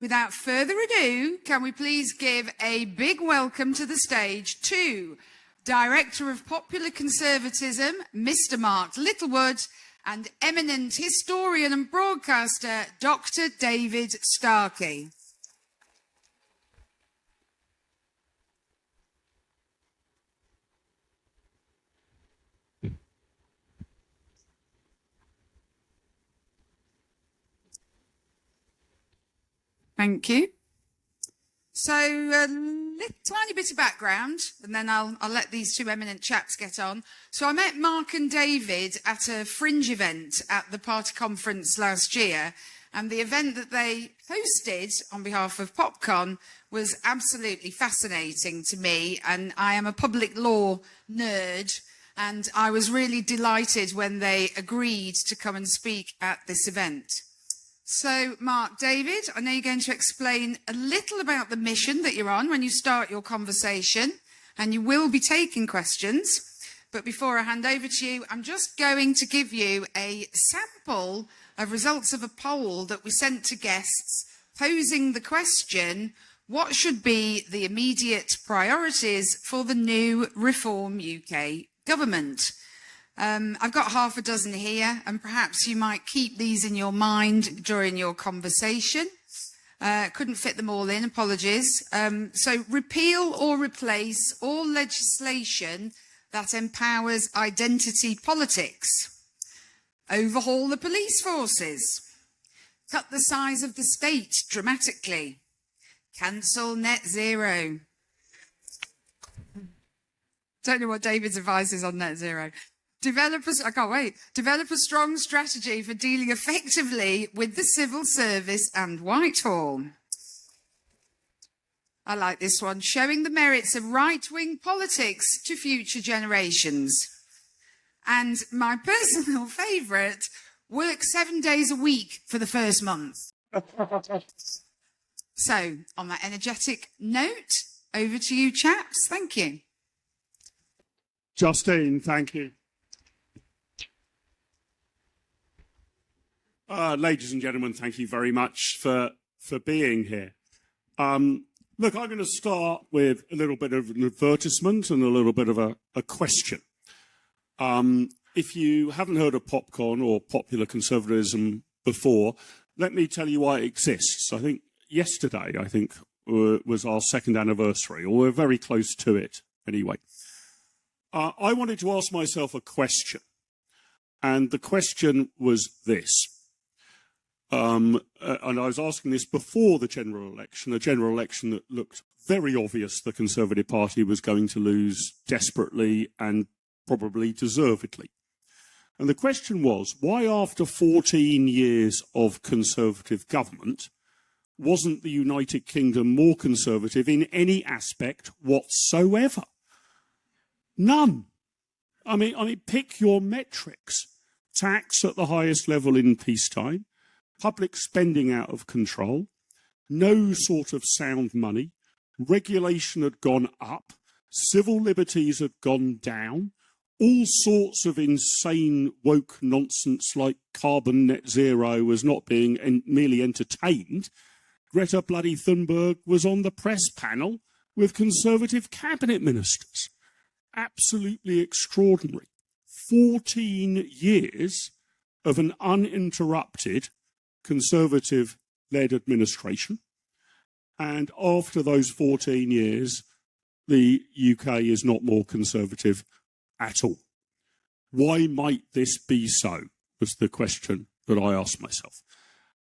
Without further ado, can we please give a big welcome to the stage to Director of Popular Conservatism, Mr. Mark Littlewood, and eminent historian and broadcaster, Dr. David Starkey. Thank you. So a tiny bit of background, and then I'll let these two eminent chaps get on. So I met Mark and David at a fringe event at the party conference last year, and the event that they hosted on behalf of PopCon was absolutely fascinating to me, and I am a public law nerd, and I was really delighted when they agreed to come and speak at this event. So, Mark, David, I know you're going to explain a little about the mission that you're on when you start your conversation, and you will be taking questions. But before I hand over to you, I'm just going to give you a sample of results of a poll that we sent to guests posing the question, what should be the immediate priorities for the new Reform UK government? I've got half a dozen here, and perhaps you might keep these in your mind during your conversation. Couldn't fit them all in, apologies. So repeal or replace all legislation that empowers identity politics. Overhaul the police forces. Cut the size of the state dramatically. Cancel net zero. Don't know what David's advice is on net zero. I can't wait. Develop a strong strategy for dealing effectively with the civil service and Whitehall. I like this one. Showing the merits of right-wing politics to future generations. And my personal favourite, work 7 days a week for the first month. So, on that energetic note, over to you chaps. Thank you. Justine, thank you. Ladies and gentlemen, thank you very much for being here. Look, I'm going to start with a little bit of an advertisement and a little bit of a question. If you haven't heard of PopCon or popular conservatism before, let me tell you why it exists. I think yesterday, was our second anniversary, or we're very close to it anyway. I wanted to ask myself a question, and the question was this. And I was asking this before the general election, a general election that looked very obvious the Conservative Party was going to lose desperately and probably deservedly. And the question was, why after 14 years of Conservative government wasn't the United Kingdom more Conservative in any aspect whatsoever? None. I mean, pick your metrics. Tax at the highest level in peacetime. Public spending out of control, no sort of sound money, regulation had gone up, civil liberties had gone down, all sorts of insane woke nonsense like carbon net zero was not being merely entertained. Greta bloody Thunberg was on the press panel with Conservative cabinet ministers. Absolutely extraordinary. 14 years of an uninterrupted Conservative-led administration, and after those 14 years, the UK is not more Conservative at all. Why might this be so, was the question that I asked myself.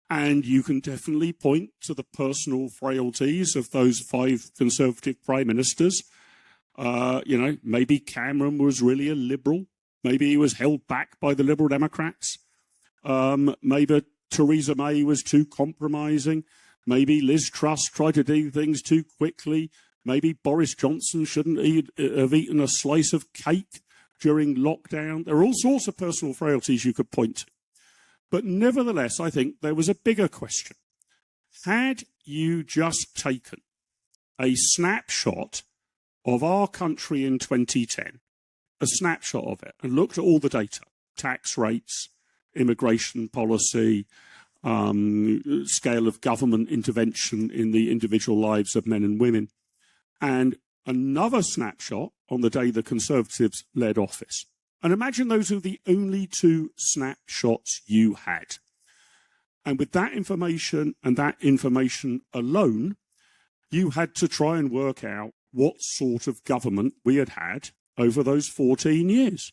And you can definitely point to the personal frailties of those 5 Conservative Prime Ministers. Maybe Cameron was really a Liberal. Maybe he was held back by the Liberal Democrats. Maybe Theresa May was too compromising. Maybe Liz Truss tried to do things too quickly. Maybe Boris Johnson shouldn't have eaten a slice of cake during lockdown. There are all sorts of personal frailties you could point to. But nevertheless, I think there was a bigger question. Had you just taken a snapshot of our country in 2010, a snapshot of it, and looked at all the data, tax rates, immigration policy, scale of government intervention in the individual lives of men and women, and another snapshot on the day the Conservatives led office. And imagine those are the only two snapshots you had. And with that information and that information alone, you had to try and work out what sort of government we had had over those 14 years.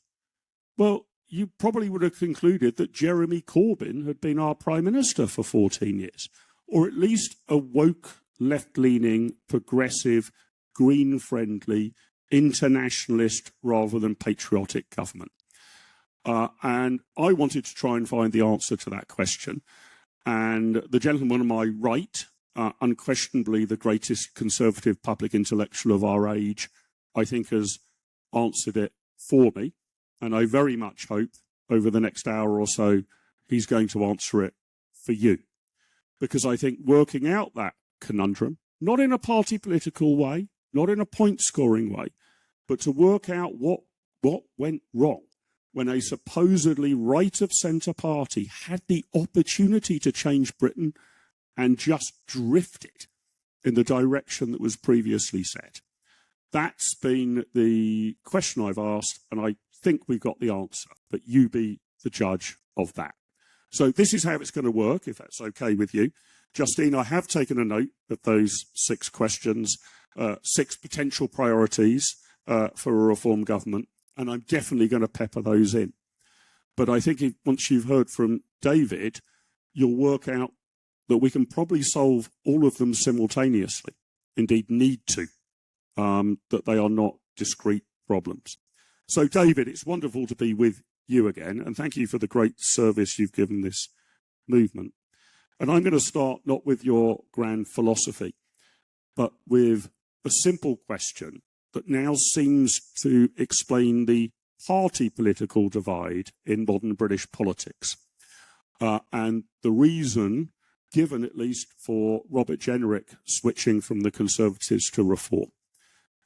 Well, you probably would have concluded that Jeremy Corbyn had been our Prime Minister for 14 years, or at least a woke, left-leaning, progressive, green-friendly, internationalist rather than patriotic government. And I wanted to try and find the answer to that question. And the gentleman on my right, unquestionably the greatest Conservative public intellectual of our age, I think has answered it for me. And I very much hope over the next hour or so, he's going to answer it for you. Because I think working out that conundrum, not in a party political way, not in a point scoring way, but to work out what went wrong when a supposedly right of centre party had the opportunity to change Britain and just drifted in the direction that was previously set. That's been the question I've asked, and I think we've got the answer, but you be the judge of that. So this is how it's going to work, if that's okay with you. Justine, I have taken a note of those 6 questions, 6 potential priorities for a reform government, and I'm definitely going to pepper those in. But I think once you've heard from David, you'll work out that we can probably solve all of them simultaneously, indeed need to, that they are not discrete problems. So, David, it's wonderful to be with you again, and thank you for the great service you've given this movement. And I'm going to start not with your grand philosophy, but with a simple question that now seems to explain the party political divide in modern British politics. And the reason given, at least, for Robert Jenrick switching from the Conservatives to Reform.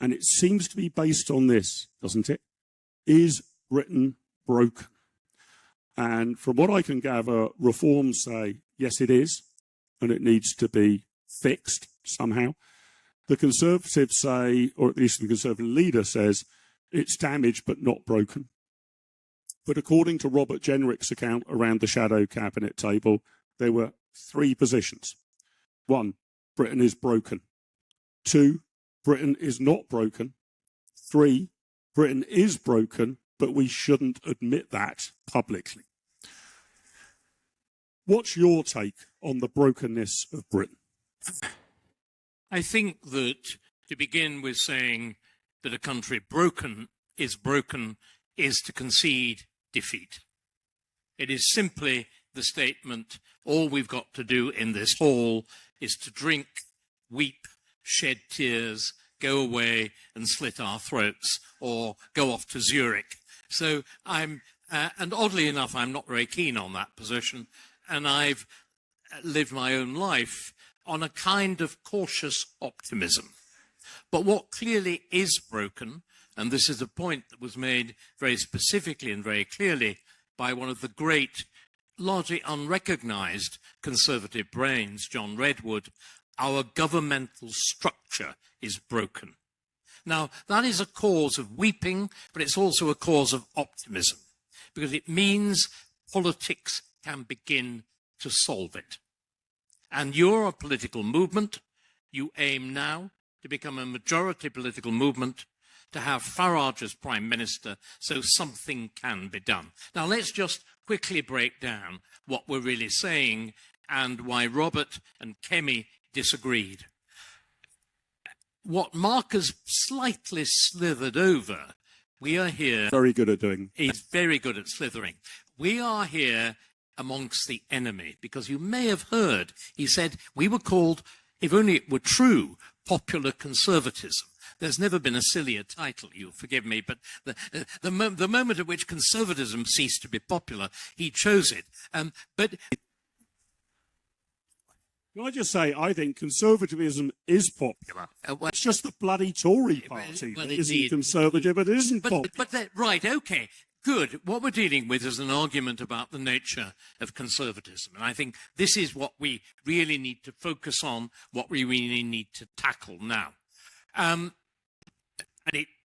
And it seems to be based on this, doesn't it? Is Britain broken? And from what I can gather, Reform say, yes, it is, and it needs to be fixed somehow. The Conservatives say, or at least the Conservative leader says, it's damaged but not broken. But according to Robert Jenrick's account around the shadow cabinet table, there were 3 positions. 1, Britain is broken. 2, Britain is not broken. 3, Britain is broken, but we shouldn't admit that publicly. What's your take on the brokenness of Britain? I think that to begin with saying that a country broken is to concede defeat. It is simply the statement, all we've got to do in this hall is to drink, weep, shed tears, go away and slit our throats, or go off to Zurich. So and oddly enough, I'm not very keen on that position, and I've lived my own life on a kind of cautious optimism. But what clearly is broken, and this is a point that was made very specifically and very clearly by one of the great, largely unrecognised Conservative brains, John Redwood, our governmental structure is broken. Now, that is a cause of weeping, but it's also a cause of optimism, because it means politics can begin to solve it. And you're a political movement. You aim now to become a majority political movement, to have Farage as Prime Minister, so something can be done. Now, let's just quickly break down what we're really saying and why Robert and Kemi disagreed. What Mark has slightly slithered over, we are here... Very good at doing. He's very good at slithering. We are here amongst the enemy, because you may have heard, he said, we were called, if only it were true, popular conservatism. There's never been a sillier title, you'll forgive me, but the moment at which conservatism ceased to be popular, he chose it. But Can I just say, I think conservatism is popular. It's just the bloody Tory party that isn't conservative, but it isn't popular. Right, okay. Good. What we're dealing with is an argument about the nature of conservatism. And I think this is what we really need to focus on, what we really need to tackle now. And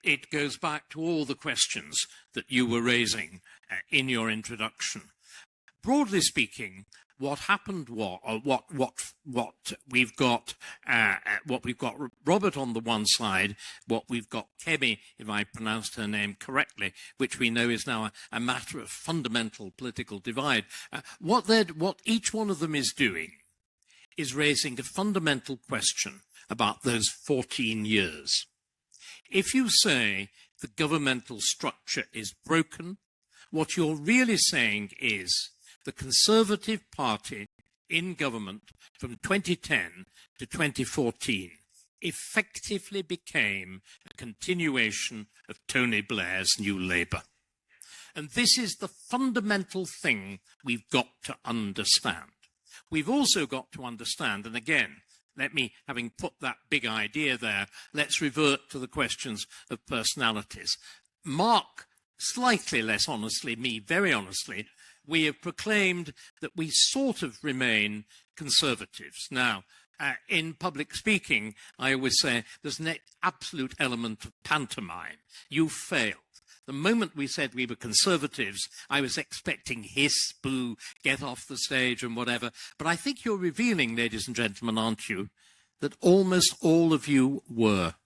it goes back to all the questions that you were raising in your introduction. Broadly speaking, what happened was, or what we've got Robert on the one side, what we've got Kemi, if I pronounced her name correctly, which we know is now a matter of fundamental political divide. What each one of them is doing is raising a fundamental question about those 14 years. If you say the governmental structure is broken, what you're really saying is the Conservative Party in government from 2010 to 2014 effectively became a continuation of Tony Blair's New Labour. And this is the fundamental thing we've got to understand. We've also got to understand, and again, let me, having put that big idea there, let's revert to the questions of personalities. Mark, slightly less honestly, me very honestly, we have proclaimed that we sort of remain conservatives. Now, in public speaking, I always say there's an absolute element of pantomime. You failed. The moment we said we were conservatives, I was expecting hiss, boo, get off the stage and whatever. But I think you're revealing, ladies and gentlemen, aren't you, that almost all of you were.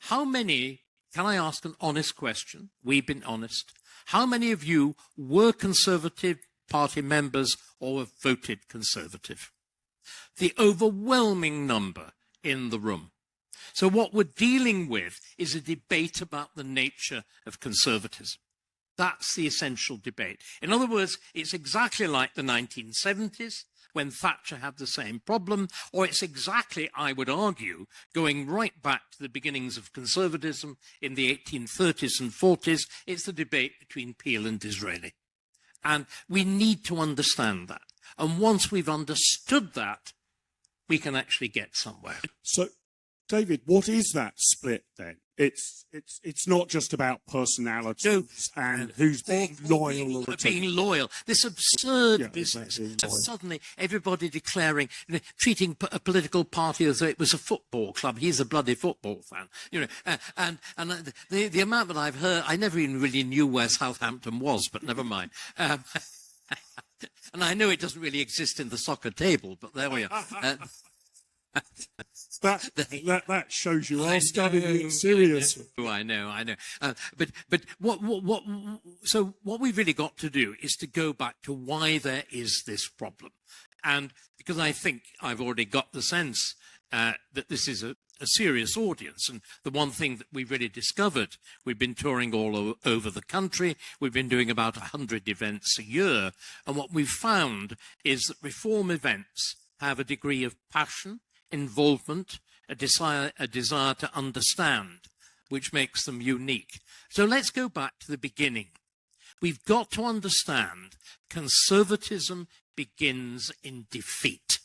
How many, can I ask an honest question? We've been honest. How many of you were Conservative Party members or have voted Conservative? The overwhelming number in the room. So what we're dealing with is a debate about the nature of conservatism. That's the essential debate. In other words, it's exactly like the 1970s, when Thatcher had the same problem, or it's exactly, I would argue, going right back to the beginnings of conservatism in the 1830s and 40s, it's the debate between Peel and Disraeli. And we need to understand that. And once we've understood that, we can actually get somewhere. So, David, what is that split then? It's not just about personalities and who's being loyal or being loyal. This absurd business of suddenly everybody declaring, treating a political party as though it was a football club. He's a bloody football fan, and the amount that I've heard, I never even really knew where Southampton was, but never mind. And I know it doesn't really exist in the soccer table, but there we are. That shows you are studying it seriously. Oh, I know. But so what we've really got to do is to go back to why there is this problem, and because I think I've already got the sense that this is a serious audience, and the one thing that we've really discovered, we've been touring all over the country, we've been doing about 100 events a year, and what we've found is that reform events have a degree of passion, involvement, a desire to understand, which makes them unique. So let's go back to the beginning. We've got to understand conservatism begins in defeat.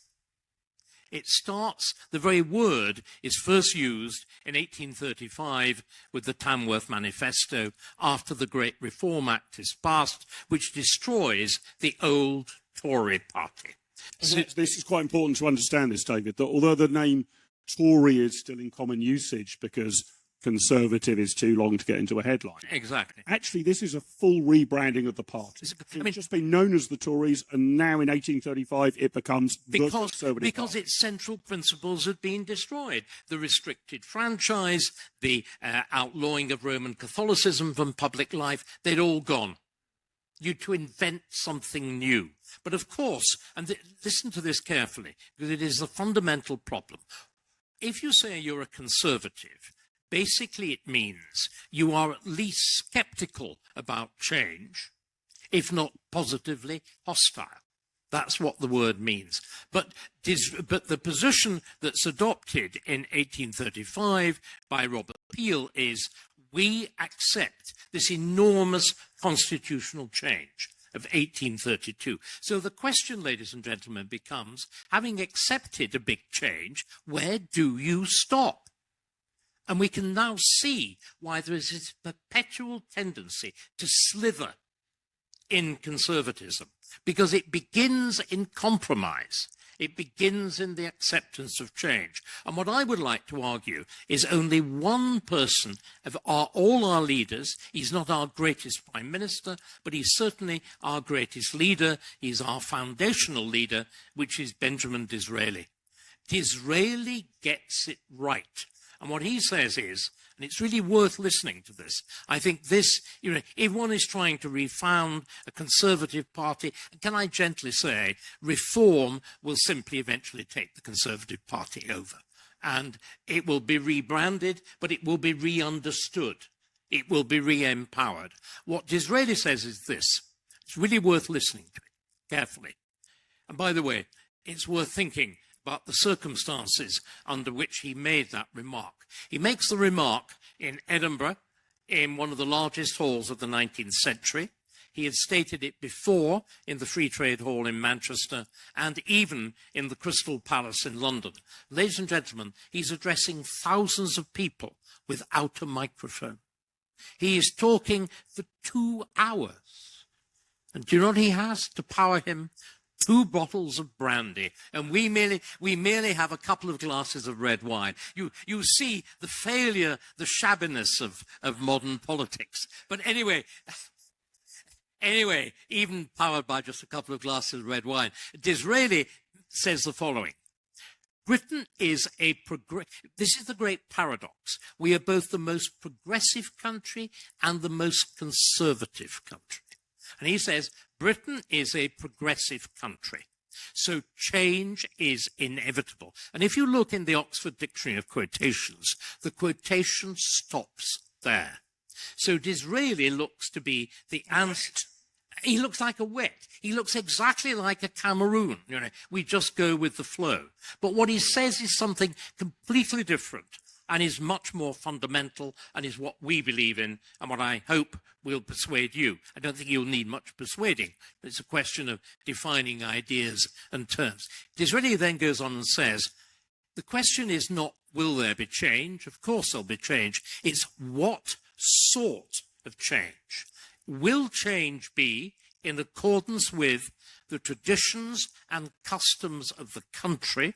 It starts, the very word is first used in 1835 with the Tamworth Manifesto after the Great Reform Act is passed, which destroys the old Tory party. So, this is quite important to understand this, David, that although the name Tory is still in common usage because Conservative is too long to get into a headline. Exactly. Actually, this is a full rebranding of the party. It's just been known as the Tories, and now in 1835 it becomes the Conservative because Party. its central principles had been destroyed. The restricted franchise, the outlawing of Roman Catholicism from public life, they'd all gone. You to invent something new. But of course, and listen to this carefully, because it is a fundamental problem. If you say you're a conservative, basically it means you are at least skeptical about change, if not positively hostile. That's what the word means. But the position that's adopted in 1835 by Robert Peel is we accept this enormous constitutional change of 1832. So the question, ladies and gentlemen, becomes, having accepted a big change, where do you stop? And we can now see why there is this perpetual tendency to slither in conservatism, because it begins in compromise. It begins in the acceptance of change. And what I would like to argue is only one person of all our leaders. He's not our greatest prime minister, but he's certainly our greatest leader. He's our foundational leader, which is Benjamin Disraeli. Disraeli gets it right. And what he says is, and it's really worth listening to this, I think this, if one is trying to refound a Conservative Party, can I gently say, reform will simply eventually take the Conservative Party over. And it will be rebranded, but it will be re-understood. It will be re-empowered. What Disraeli says is this. It's really worth listening to it carefully. And by the way, it's worth thinking about the circumstances under which he made that remark. He makes the remark in Edinburgh, in one of the largest halls of the 19th century. He had stated it before in the Free Trade Hall in Manchester and even in the Crystal Palace in London. Ladies and gentlemen, he's addressing thousands of people without a microphone. He is talking for 2 hours. And do you know what he has to power him? 2 bottles of brandy, and we merely have a couple of glasses of red wine. You see the failure, the shabbiness of modern politics. But anyway, even powered by just a couple of glasses of red wine, Disraeli says the following. Britain is this is the great paradox. We are both the most progressive country and the most conservative country. And he says, Britain is a progressive country, so change is inevitable. And if you look in the Oxford Dictionary of Quotations, the quotation stops there. So Disraeli looks to be the answer. He looks like a wit. He looks exactly like a Cameroon. We just go with the flow. But what he says is something completely different and is much more fundamental and is what we believe in and what I hope will persuade you. I don't think you'll need much persuading. It's a question of defining ideas and terms. Disraeli then goes on and says, the question is not, will there be change? Of course there'll be change. It's what sort of change? Will change be in accordance with the traditions and customs of the country,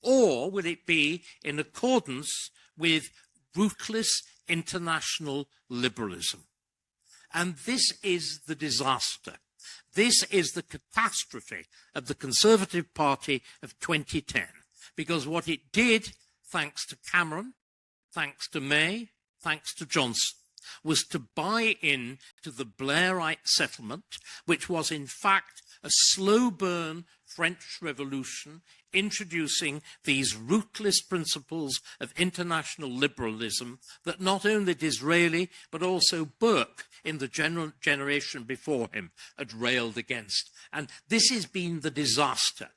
or will it be in accordance with ruthless international liberalism? And this is the disaster. This is the catastrophe of the Conservative Party of 2010. Because what it did, thanks to Cameron, thanks to May, thanks to Johnson, was to buy in to the Blairite settlement, which was in fact a slow burn French Revolution, introducing these ruthless principles of international liberalism that not only Disraeli, but also Burke in the generation before him had railed against. And this has been the disaster.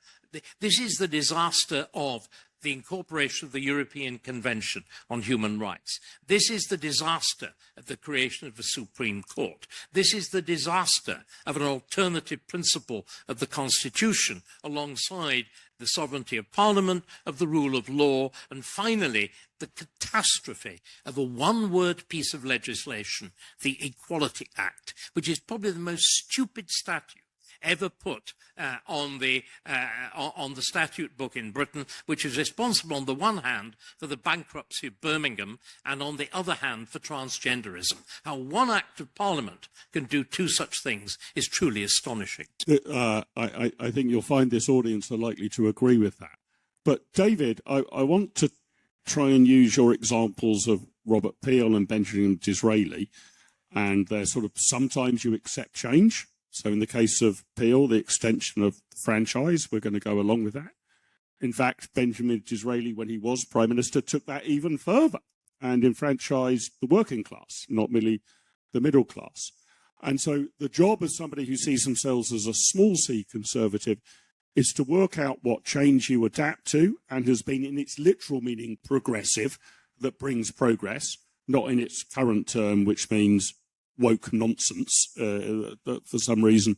This is the disaster of the incorporation of the European Convention on Human Rights. This is the disaster of the creation of the Supreme Court. This is the disaster of an alternative principle of the Constitution alongside the sovereignty of Parliament, of the rule of law, and finally, the catastrophe of a one-word piece of legislation, the Equality Act, which is probably the most stupid statute ever put on the statute book in Britain, which is responsible on the one hand for the bankruptcy of Birmingham and on the other hand for transgenderism. How one act of Parliament can do 2 such things is truly astonishing. I think you'll find this audience are likely to agree with that. But David, I want to try and use your examples of Robert Peel and Benjamin Disraeli, and they're sort of sometimes you accept change. So in the case of Peel, the extension of the franchise, we're going to go along with that. In fact, Benjamin Disraeli, when he was Prime Minister, took that even further and enfranchised the working class, not merely the middle class. And so the job of somebody who sees themselves as a small c Conservative is to work out what change you adapt to, and has been in its literal meaning progressive, that brings progress, not in its current term, which means woke nonsense. That for some reason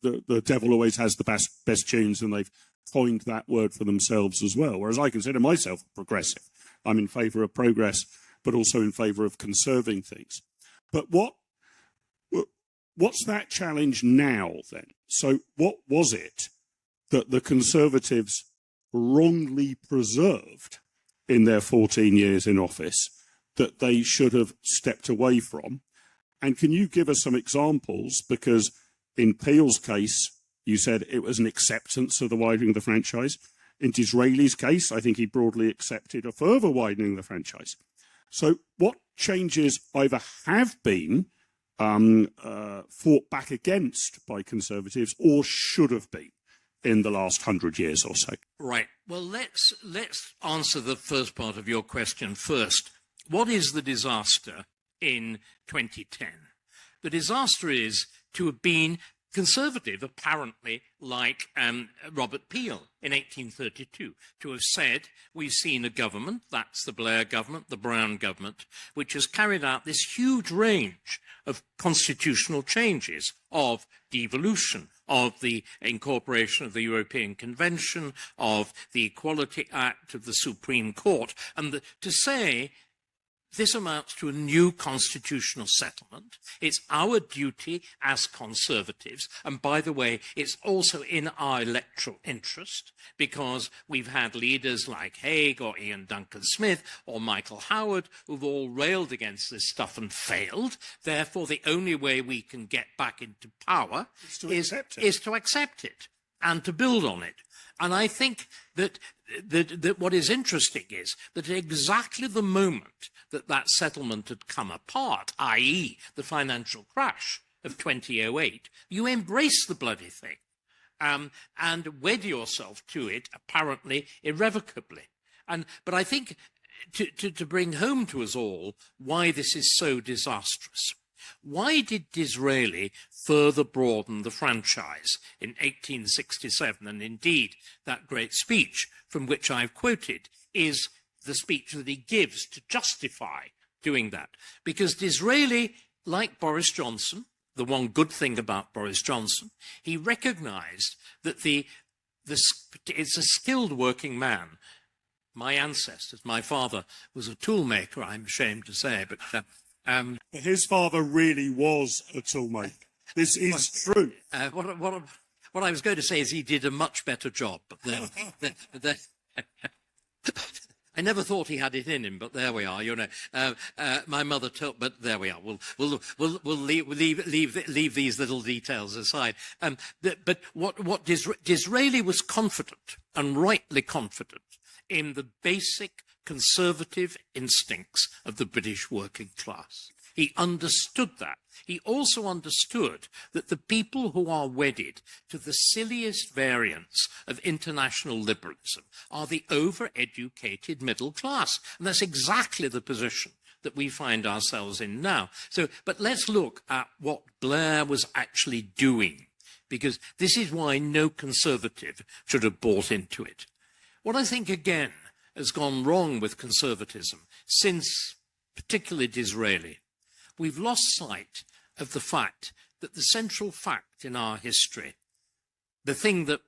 the devil always has the best tunes, and they've coined that word for themselves as well, whereas I consider myself progressive. I'm in favour of progress, but also in favour of conserving things. But what's that challenge now, then? So what was it that the Conservatives wrongly preserved in their 14 years in office that they should have stepped away from? And can you give us some examples? Because in Peel's case, you said it was an acceptance of the widening of the franchise. In Disraeli's case, I think he broadly accepted a further widening of the franchise. So what changes either have been fought back against by Conservatives or should have been in the last 100 years or so? Right. Well, let's answer the first part of your question first. What is the disaster in 2010? The disaster is to have been Conservative, apparently, like Robert Peel in 1832, to have said, we've seen a government, that's the Blair government, the Brown government, which has carried out this huge range of constitutional changes, of devolution, of the incorporation of the European Convention, of the Equality Act, of the Supreme Court, and to say this amounts to a new constitutional settlement. It's our duty as Conservatives, and by the way, it's also in our electoral interest, because we've had leaders like Haig or Ian Duncan Smith or Michael Howard who've all railed against this stuff and failed. Therefore, the only way we can get back into power is to accept it and to build on it. And I think that what is interesting is that at exactly the moment that settlement had come apart, i.e. the financial crash of 2008, you embrace the bloody thing and wed yourself to it, apparently irrevocably. But I think to bring home to us all why this is so disastrous. Why did Disraeli further broaden the franchise in 1867? And indeed, that great speech from which I've quoted is the speech that he gives to justify doing that. Because Disraeli, like Boris Johnson, the one good thing about Boris Johnson, he recognised that it's a skilled working man. My ancestors, my father was a toolmaker, I'm ashamed to say, but his father really was a toolmaker. This is true. What I was going to say is he did a much better job. But I never thought he had it in him, but there we are. You know, my mother told, but there we are. We'll leave these little details aside. But what Disraeli was confident, and rightly confident, in the basic conservative instincts of the British working class. He understood that. He also understood that the people who are wedded to the silliest variants of international liberalism are the over-educated middle class. And that's exactly the position that we find ourselves in now. But let's look at what Blair was actually doing, because this is why no Conservative should have bought into it. What I think, again, has gone wrong with conservatism since particularly Disraeli, we've lost sight of the fact that the central fact in our history, the thing that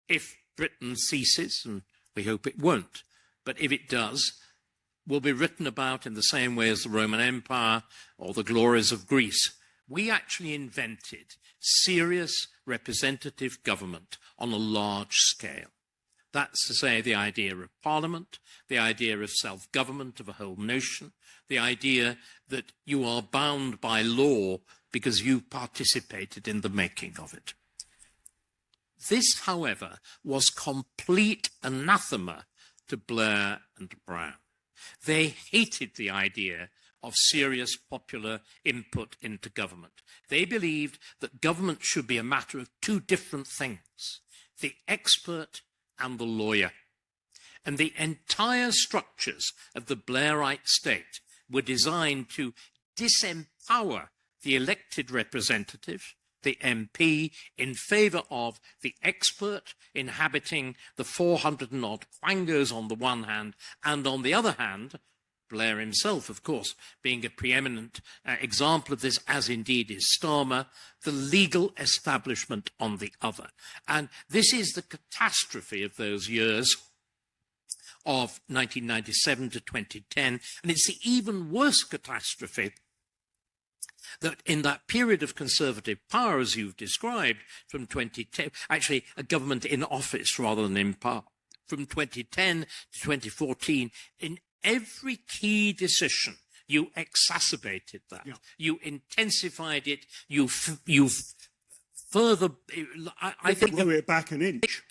if Britain ceases, and we hope it won't, but if it does, will be written about in the same way as the Roman Empire or the glories of Greece, we actually invented serious representative government on a large scale. That's to say, the idea of parliament, the idea of self-government of a whole nation, the idea that you are bound by law because you participated in the making of it. This, however, was complete anathema to Blair and Brown. They hated the idea of serious popular input into government. They believed that government should be a matter of two different things, the expert and the lawyer. And the entire structures of the Blairite state were designed to disempower the elected representative, the MP, in favour of the expert inhabiting the 400 and odd quangos on the one hand, and on the other hand, Blair himself, of course, being a preeminent example of this, as indeed is Starmer, the legal establishment on the other. And this is the catastrophe of those years of 1997 to 2010, and it's the even worse catastrophe that in that period of Conservative power, as you've described, from 2010, actually a government in office rather than in power, from 2010 to 2014, in every key decision, you exacerbated that. Yeah. You intensified it. You further, I think, blew it back an inch.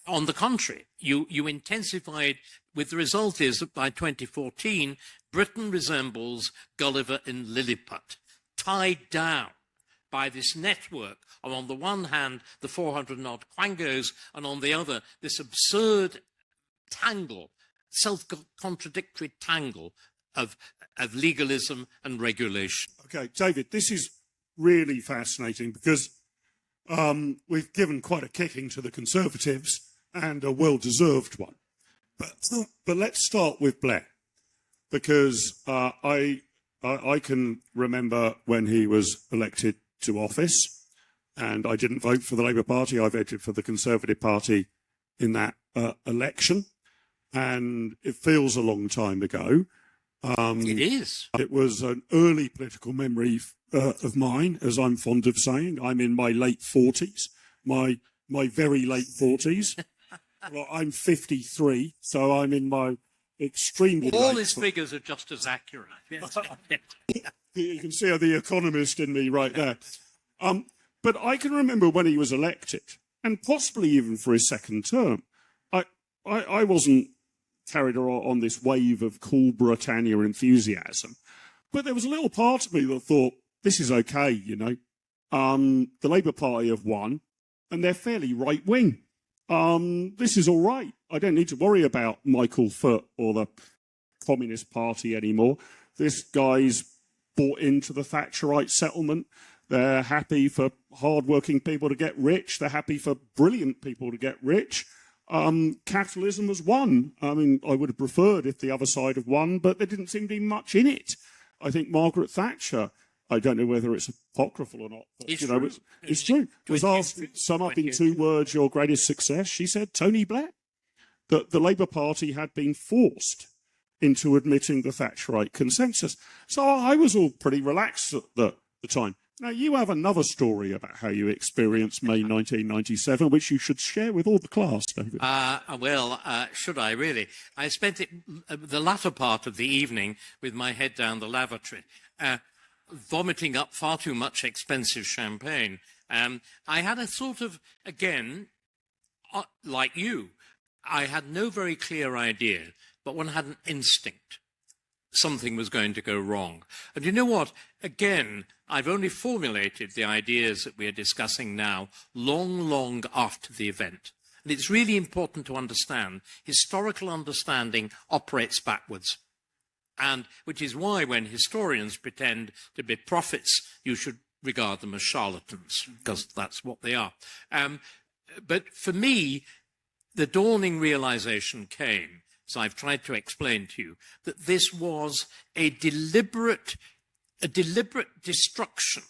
On the contrary, you intensified. With the result is that by 2014, Britain resembles Gulliver in Lilliput, tied down by this network of, on the one hand, the 400-odd quangos, and on the other, this absurd tangle, self-contradictory tangle of legalism and regulation. Okay, David, this is really fascinating because we've given quite a kicking to the Conservatives, and a well-deserved one. But let's start with Blair, because I can remember when he was elected to office, and I didn't vote for the Labour Party. I voted for the Conservative Party in that election, and it feels a long time ago. It is. It was an early political memory of mine, as I'm fond of saying. I'm in my late 40s, my very late 40s. Well, I'm 53, so I'm in my extremely all his figures are just as accurate. Yes. You can see the economist in me right there. But I can remember when he was elected, and possibly even for his second term, I wasn't carried on this wave of cool Britannia enthusiasm, but there was a little part of me that thought, this is okay, you know. The Labour Party have won, and they're fairly right-wing. This is all right. I don't need to worry about Michael Foot or the Communist Party anymore. This guy's bought into the Thatcherite settlement. They're happy for hard-working people to get rich. They're happy for brilliant people to get rich. Capitalism has won. I mean, I would have preferred if the other side had won, but there didn't seem to be much in it. I think Margaret Thatcher, I don't know whether it's apocryphal or not, but, you know, it's true. Was asked to sum up in 2 words your greatest success. She said, Tony Blair. That the Labour Party had been forced into admitting the Thatcherite consensus. So I was all pretty relaxed at the time. Now, you have another story about how you experienced May 1997, which you should share with all the class, David. Should I really? I spent the latter part of the evening with my head down the lavatory, vomiting up far too much expensive champagne. I had a sort of, again, like you, I had no very clear idea, but one had an instinct. Something was going to go wrong. And you know what? Again, I've only formulated the ideas that we are discussing now long after the event. And it's really important to understand historical understanding operates backwards. And which is why when historians pretend to be prophets, you should regard them as charlatans, because that's what they are. But for me, the dawning realization came, as I've tried to explain to you, that this was a deliberate destruction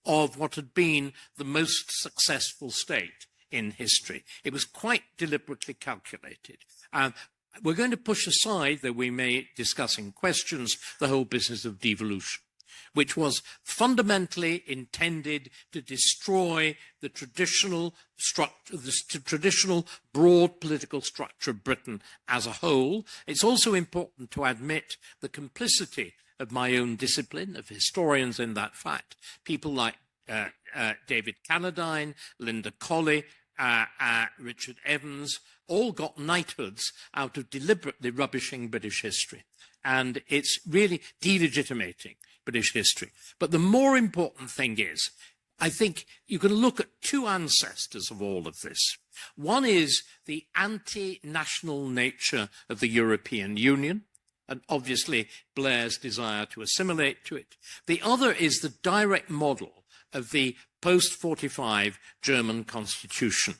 of what had been the most successful state in history. It was quite deliberately calculated. We're going to push aside, though we may discuss in questions, the whole business of devolution, which was fundamentally intended to destroy the traditional structure, the traditional broad political structure of Britain as a whole. It's also important to admit the complicity of my own discipline, of historians in that fact. People like David Cannadine, Linda Colley, Richard Evans, all got knighthoods out of deliberately rubbishing British history. And it's really delegitimating British history. But the more important thing is, I think you can look at 2 ancestors of all of this. One is the anti-national nature of the European Union, and obviously Blair's desire to assimilate to it. The other is the direct model of the post-45 German constitution,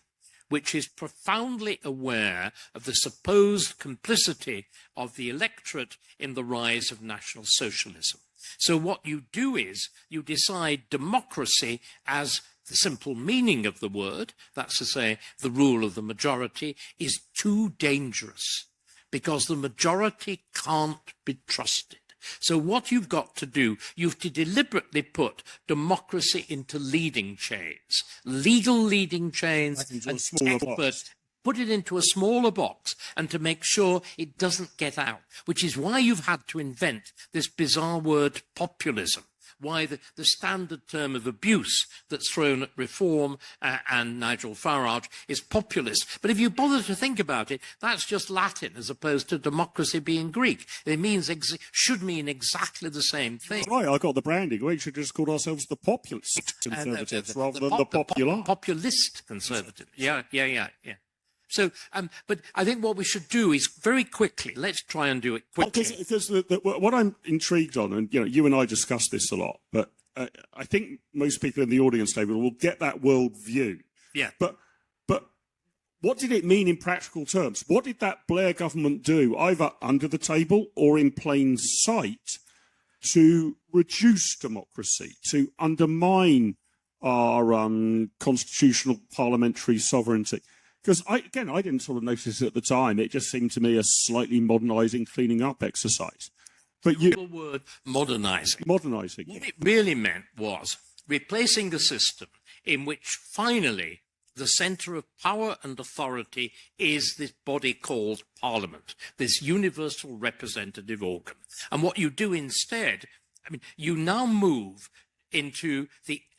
which is profoundly aware of the supposed complicity of the electorate in the rise of National Socialism. So what you do is you decide democracy as the simple meaning of the word, that's to say the rule of the majority, is too dangerous because the majority can't be trusted. So what you've got to do, you've to deliberately put democracy into leading chains, legal leading chains, and experts. Put it into a smaller box and to make sure it doesn't get out, which is why you've had to invent this bizarre word populism, why the standard term of abuse that's thrown at Reform and Nigel Farage is populist. But if you bother to think about it, that's just Latin as opposed to democracy being Greek. It means should mean exactly the same thing. Right, I got the branding. We should just call ourselves the populist conservatives rather than the popular. Populist conservative. Yeah. So, but I think what we should do is very quickly, let's try and do it quickly. Because what I'm intrigued on, and you and I discuss this a lot, but I think most people in the audience table will get that world view. Yeah. But what did it mean in practical terms? What did that Blair government do, either under the table or in plain sight, to reduce democracy, to undermine our constitutional parliamentary sovereignty? Because, I didn't sort of notice it at the time. It just seemed to me a slightly modernising, cleaning up exercise. But the word modernising. Modernising. What it really meant was replacing a system in which finally the centre of power and authority is this body called Parliament, this universal representative organ. And what you do instead, you now move into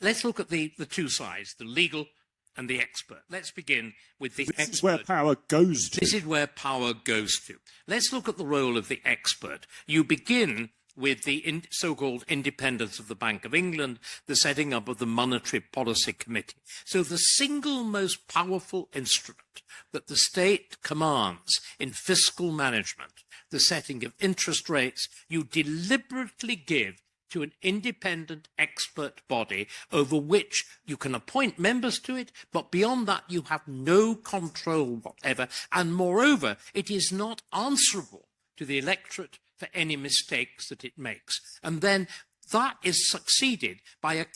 let's look at the two sides, the legal and the expert. Let's begin with the expert. This is where power goes to. This is where power goes to. Let's look at the role of the expert. You begin with the so-called independence of the Bank of England, the setting up of the Monetary Policy Committee. So the single most powerful instrument that the state commands in fiscal management, the setting of interest rates, you deliberately give to an independent expert body over which you can appoint members to it, but beyond that you have no control whatever. And moreover, it is not answerable to the electorate for any mistakes that it makes. And then that is succeeded by a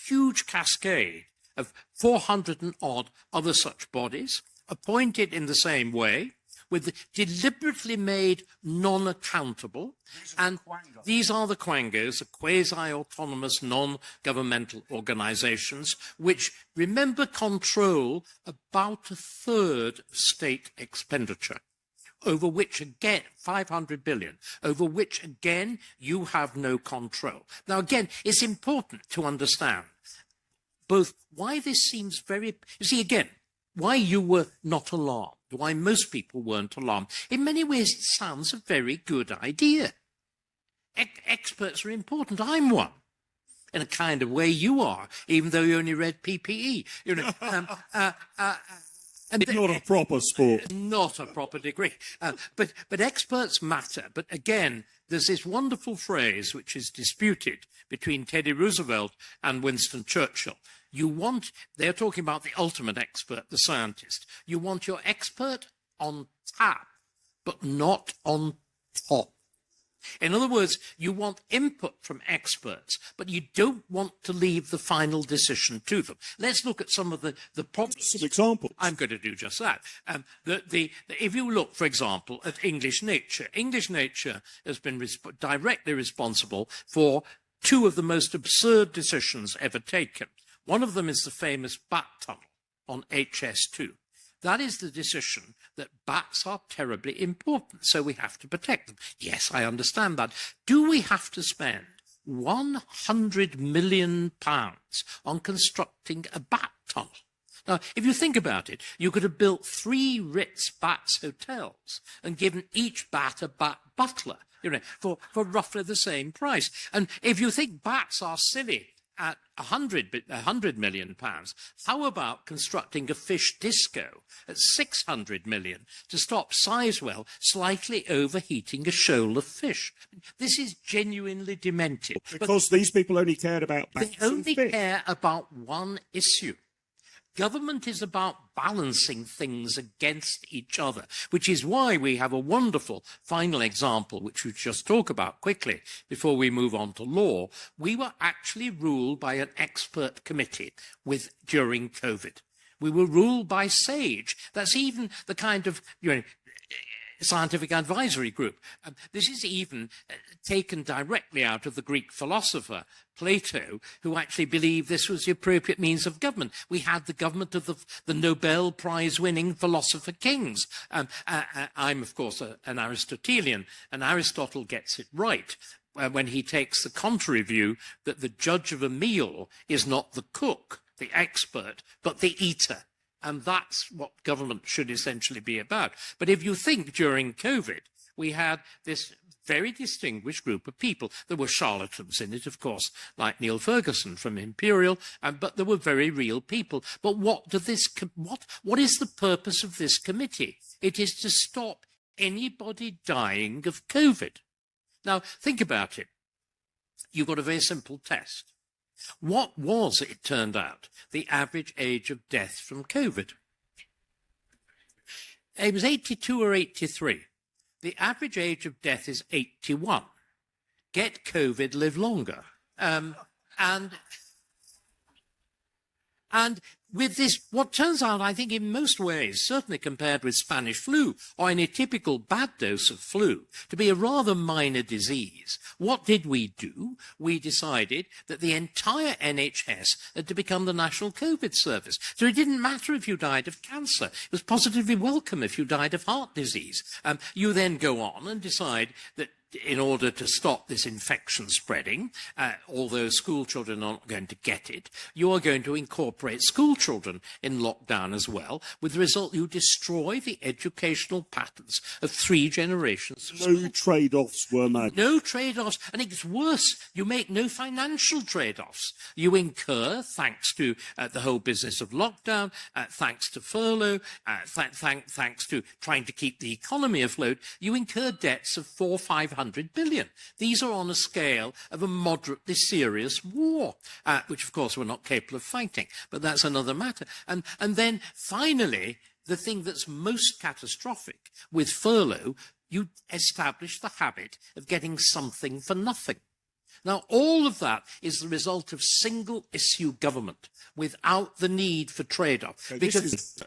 huge cascade of 400 and odd other such bodies, appointed in the same way, deliberately made non-accountable. And these are the quangos, the quasi-autonomous non-governmental organisations, which, remember, control about a third of state expenditure, over which, again, 500 billion, over which, again, you have no control. Now, again, it's important to understand both why this seems very... You see, again, why you were not alarmed, why most people weren't alarmed. In many ways, it sounds a very good idea. Experts are important. I'm one. In a kind of way, you are, even though you only read PPE. Not a proper sport. Not a proper degree. But experts matter. But again, there's this wonderful phrase which is disputed between Teddy Roosevelt and Winston Churchill. They're talking about the ultimate expert, the scientist. You want your expert on tap, but not on top. In other words, you want input from experts, but you don't want to leave the final decision to them. Let's look at some of the problems. Some examples. I'm going to do just that. If you look, for example, at English nature has been directly responsible for two of the most absurd decisions ever taken. One of them is the famous bat tunnel on HS2. That is the decision that bats are terribly important, so we have to protect them. Yes, I understand that. Do we have to spend £100 million on constructing a bat tunnel? Now, if you think about it, you could have built 3 Ritz Bats hotels and given each bat a bat butler, for roughly the same price. And if you think bats are silly at £100 million, how about constructing a fish disco at £600 million to stop Sizewell slightly overheating a shoal of fish? This is genuinely demented. Because these people only cared about bats They only and fish. care about one issue. Government is about balancing things against each other, which is why we have a wonderful final example, which we just talk about quickly before we move on to law. We were actually ruled by an expert committee during COVID. We were ruled by SAGE. That's even the kind of, scientific advisory group. This is even taken directly out of the Greek philosopher Plato, who actually believed this was the appropriate means of government. We had the government of the Nobel Prize-winning philosopher kings. I'm, of course, an Aristotelian, and Aristotle gets it right when he takes the contrary view that the judge of a meal is not the cook, the expert, but the eater. And that's what government should essentially be about. But if you think during COVID, we had this very distinguished group of people. There were charlatans in it, of course, like Neil Ferguson from Imperial, but there were very real people. But what is the purpose of this committee? It is to stop anybody dying of COVID. Now, think about it. You've got a very simple test. What was, it turned out, the average age of death from COVID? It was 82 or 83. The average age of death is 81. Get COVID, live longer. And with this, what turns out, I think, in most ways, certainly compared with Spanish flu or any typical bad dose of flu, to be a rather minor disease, what did we do? We decided that the entire NHS had to become the National COVID Service. So it didn't matter if you died of cancer. It was positively welcome if you died of heart disease. You then go on and decide that in order to stop this infection spreading, although school children are not going to get it, you are going to incorporate school children in lockdown as well, with the result you destroy the educational patterns of 3 generations of No trade-offs were made. No trade-offs. And it gets worse. You make no financial trade-offs. You incur, thanks to the whole business of lockdown, thanks to furlough, thanks to trying to keep the economy afloat, you incur debts of 400-500 billion. These are on a scale of a moderately serious war, which of course we're not capable of fighting, but that's another matter. And then finally, the thing that's most catastrophic with furlough, you establish the habit of getting something for nothing. Now, all of that is the result of single-issue government without the need for trade-off. Okay, because,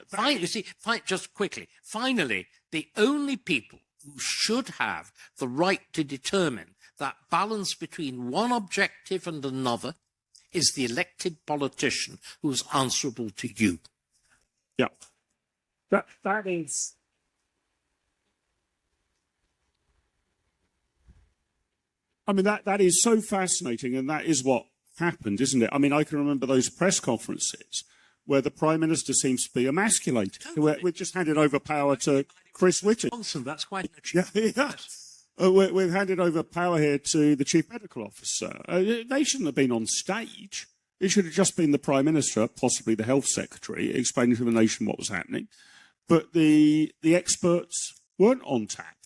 just quickly, finally, the only people who should have the right to determine that balance between one objective and another is the elected politician who's answerable to you. Yeah. That is... I mean, that is so fascinating, and that is what happened, isn't it? I mean, I can remember those press conferences where the Prime Minister seems to be emasculated. Totally. We've just handed over power to Chris Whitty. Johnson, that's quite an Yeah, achievement. yeah. We've handed over power here to the Chief Medical Officer. They shouldn't have been on stage. It should have just been the Prime Minister, possibly the Health Secretary, explaining to the nation what was happening. But the experts weren't on tap.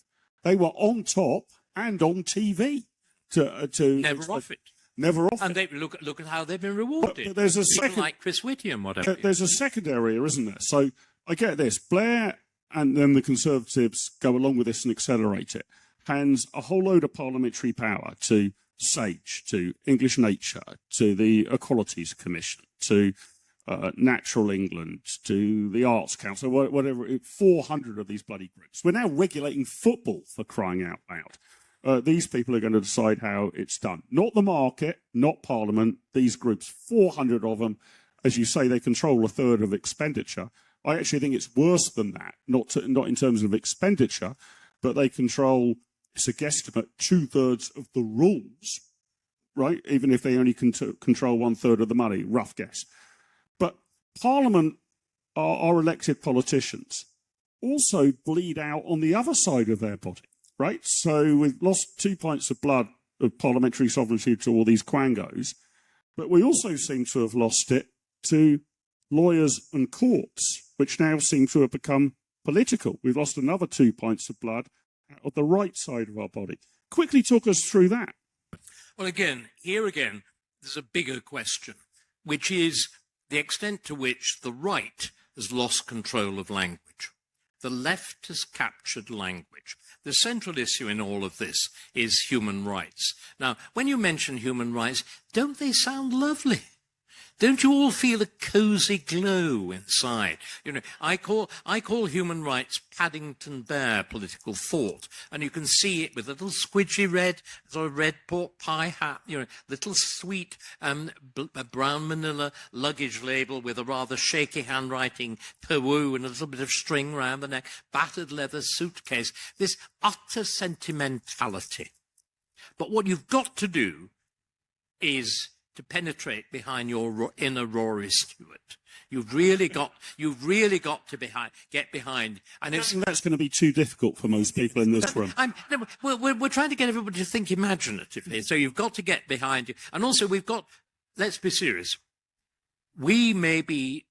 They were on top and on TV. Never off it. Never off And it. they look at how they've been rewarded. But there's a People second, like Chris Whitty and whatever. there's a second area, isn't there? So I get this. Blair and then the Conservatives go along with this and accelerate it. Hands a whole load of parliamentary power to SAGE, to English Nature, to the Equalities Commission, to Natural England, to the Arts Council, whatever, 400 of these bloody groups. We're now regulating football, for crying out loud. These people are going to decide how it's done. Not the market, not Parliament, these groups, 400 of them. As you say, they control a third of expenditure. I actually think it's worse than that, not in terms of expenditure, but they control, it's a guesstimate, 2/3 of the rules, right? Even if they only control 1/3 of the money, rough guess. But Parliament, our elected politicians, also bleed out on the other side of their body, right? So we've lost 2 pints of blood of parliamentary sovereignty to all these quangos, but we also seem to have lost it to lawyers and courts, which now seem to have become political. We've lost another 2 pints of blood out of the right side of our body. Quickly talk us through that. Well, here again, there's a bigger question, which is the extent to which the right has lost control of language. The left has captured language. The central issue in all of this is human rights. Now, when you mention human rights, don't they sound lovely? Don't you all feel a cosy glow inside? You know, I call human rights Paddington Bear political thought, and you can see it with a little squidgy red, sort of red pork pie hat, you know, little sweet brown manila luggage label with a rather shaky handwriting, Peru, and a little bit of string round the neck, battered leather suitcase, this utter sentimentality. But what you've got to do is to penetrate behind your inner Rory Stewart. You've really got to get behind. And I think that's going to be too difficult for most people in this room. We're trying to get everybody to think imaginatively. So you've got to get behind it. And also let's be serious. We may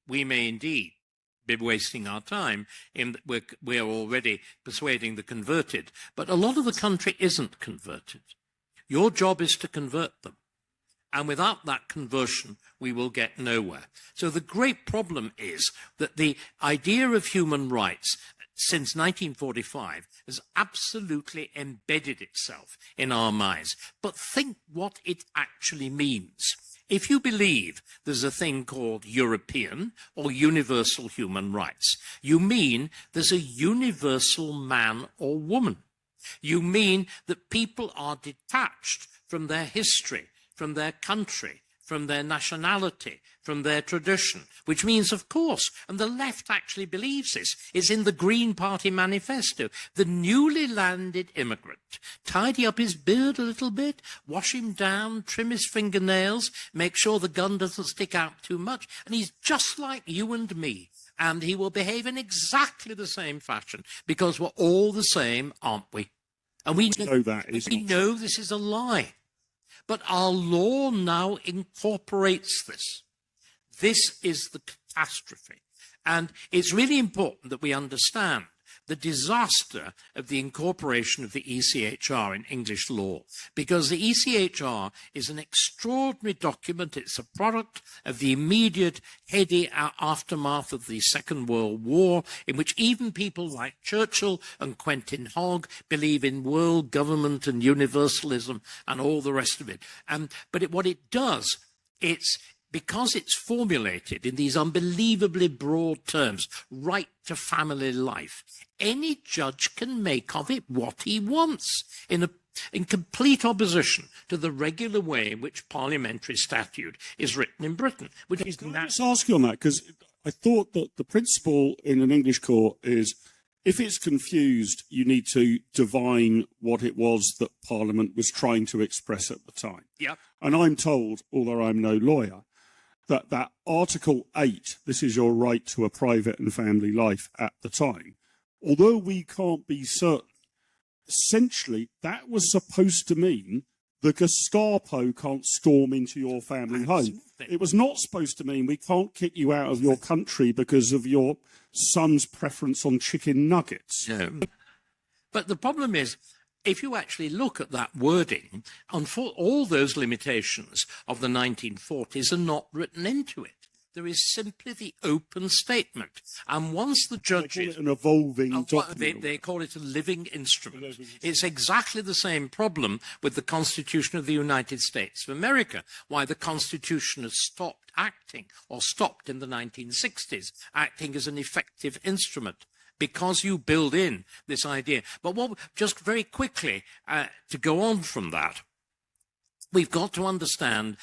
indeed be wasting our time in that we're already persuading the converted. But a lot of the country isn't converted. Your job is to convert them. And without that conversion, we will get nowhere. So the great problem is that the idea of human rights since 1945 has absolutely embedded itself in our minds. But think what it actually means. If you believe there's a thing called European or universal human rights, you mean there's a universal man or woman. You mean that people are detached from their history, from their country, from their nationality, from their tradition, which means, of course, and the left actually believes this, it's in the Green Party manifesto, the newly landed immigrant, tidy up his beard a little bit, wash him down, trim his fingernails, make sure the gun doesn't stick out too much, and he's just like you and me, and he will behave in exactly the same fashion, because we're all the same, aren't we? And we know this is a lie. But our law now incorporates this. This is the catastrophe. And it's really important that we understand the disaster of the incorporation of the ECHR in English law, because the ECHR is an extraordinary document. It's a product of the immediate heady aftermath of the Second World War, in which even people like Churchill and Quentin Hogg believe in world government and universalism and all the rest of it. But what it does, because it's formulated in these unbelievably broad terms, right to family life, any judge can make of it what he wants in complete opposition to the regular way in which parliamentary statute is written in Britain. Can I just ask you on that? Because I thought that the principle in an English court is if it's confused, you need to divine what it was that Parliament was trying to express at the time. Yep. And I'm told, although I'm no lawyer, that Article 8, this is your right to a private and family life at the time, although we can't be certain, essentially that was supposed to mean the Gestapo can't storm into your family home. It was not supposed to mean we can't kick you out of your country because of your son's preference on chicken nuggets. No. But the problem is, if you actually look at that wording, all those limitations of the 1940s are not written into it. There is simply the open statement. And once the judges... They call it an evolving document. They call it a living instrument. It's exactly the same problem with the Constitution of the United States of America, why the Constitution has stopped acting, or stopped in the 1960s, acting as an effective instrument, because you build in this idea. But just very quickly, to go on from that, we've got to understand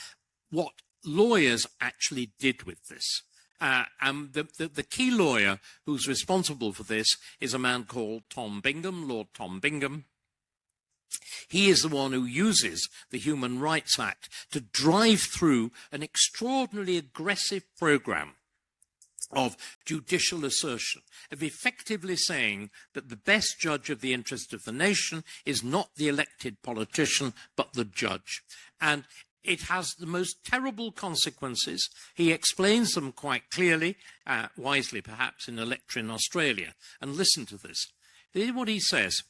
what lawyers actually did with this. And the key lawyer who's responsible for this is a man called Tom Bingham, Lord Tom Bingham. He is the one who uses the Human Rights Act to drive through an extraordinarily aggressive program of judicial assertion, of effectively saying that the best judge of the interest of the nation is not the elected politician, but the judge. And it has the most terrible consequences. He explains them quite clearly, wisely perhaps, in a lecture in Australia. And listen to this. This is what he says.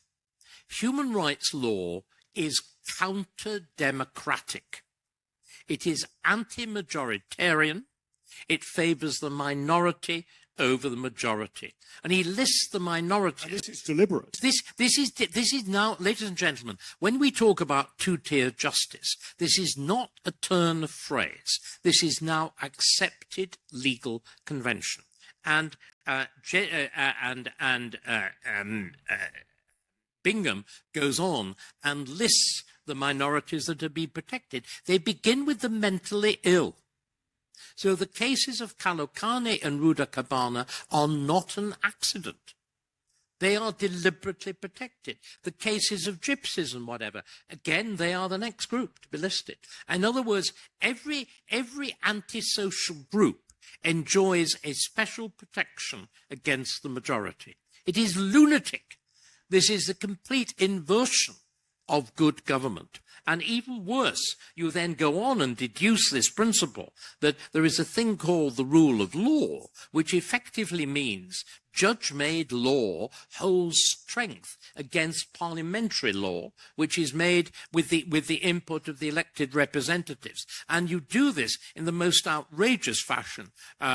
Human rights law is counter-democratic. It is anti-majoritarian. It favours the minority over the majority. And he lists the minority. This is deliberate. This is now, ladies and gentlemen, when we talk about two-tier justice, this is not a turn of phrase. This is now accepted legal convention. And Bingham goes on and lists the minorities that are being protected. They begin with the mentally ill. So the cases of Kalokane and Rudakabana are not an accident. They are deliberately protected. The cases of gypsies and whatever, again, they are the next group to be listed. In other words, every antisocial group enjoys a special protection against the majority. It is lunatic. This is a complete inversion of good government. And even worse, you then go on and deduce this principle that there is a thing called the rule of law, which effectively means judge-made law holds strength against parliamentary law, which is made with the input of the elected representatives. And you do this in the most outrageous fashion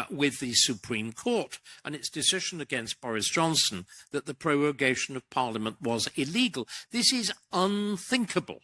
with the Supreme Court and its decision against Boris Johnson that the prorogation of Parliament was illegal. This is unthinkable.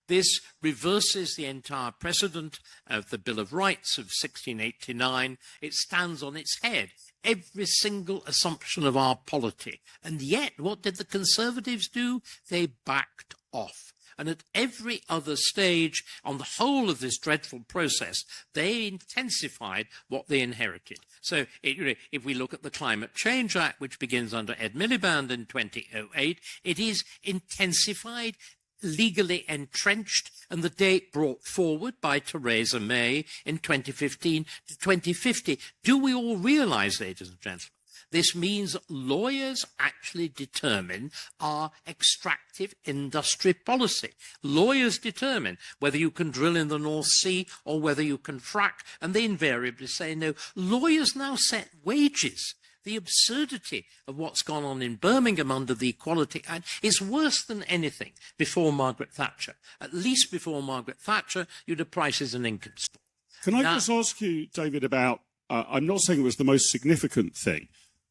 This reverses the entire precedent of the Bill of Rights of 1689. It stands on its head every single assumption of our polity. And yet, what did the Conservatives do? They backed off. And at every other stage on the whole of this dreadful process, they intensified what they inherited. So if we look at the Climate Change Act, which begins under Ed Miliband in 2008, it is intensified, legally entrenched, and the date brought forward by Theresa May in 2015 to 2050. Do we all realize, ladies and gentlemen, this means lawyers actually determine our extractive industry policy. Lawyers determine whether you can drill in the North Sea or whether you can frack, and they invariably say no. Lawyers now set wages. The absurdity of what's gone on in Birmingham under the Equality Act is worse than anything before Margaret Thatcher. At least before Margaret Thatcher, you'd have prices and income store. Can I just ask you, David, about, I'm not saying it was the most significant thing,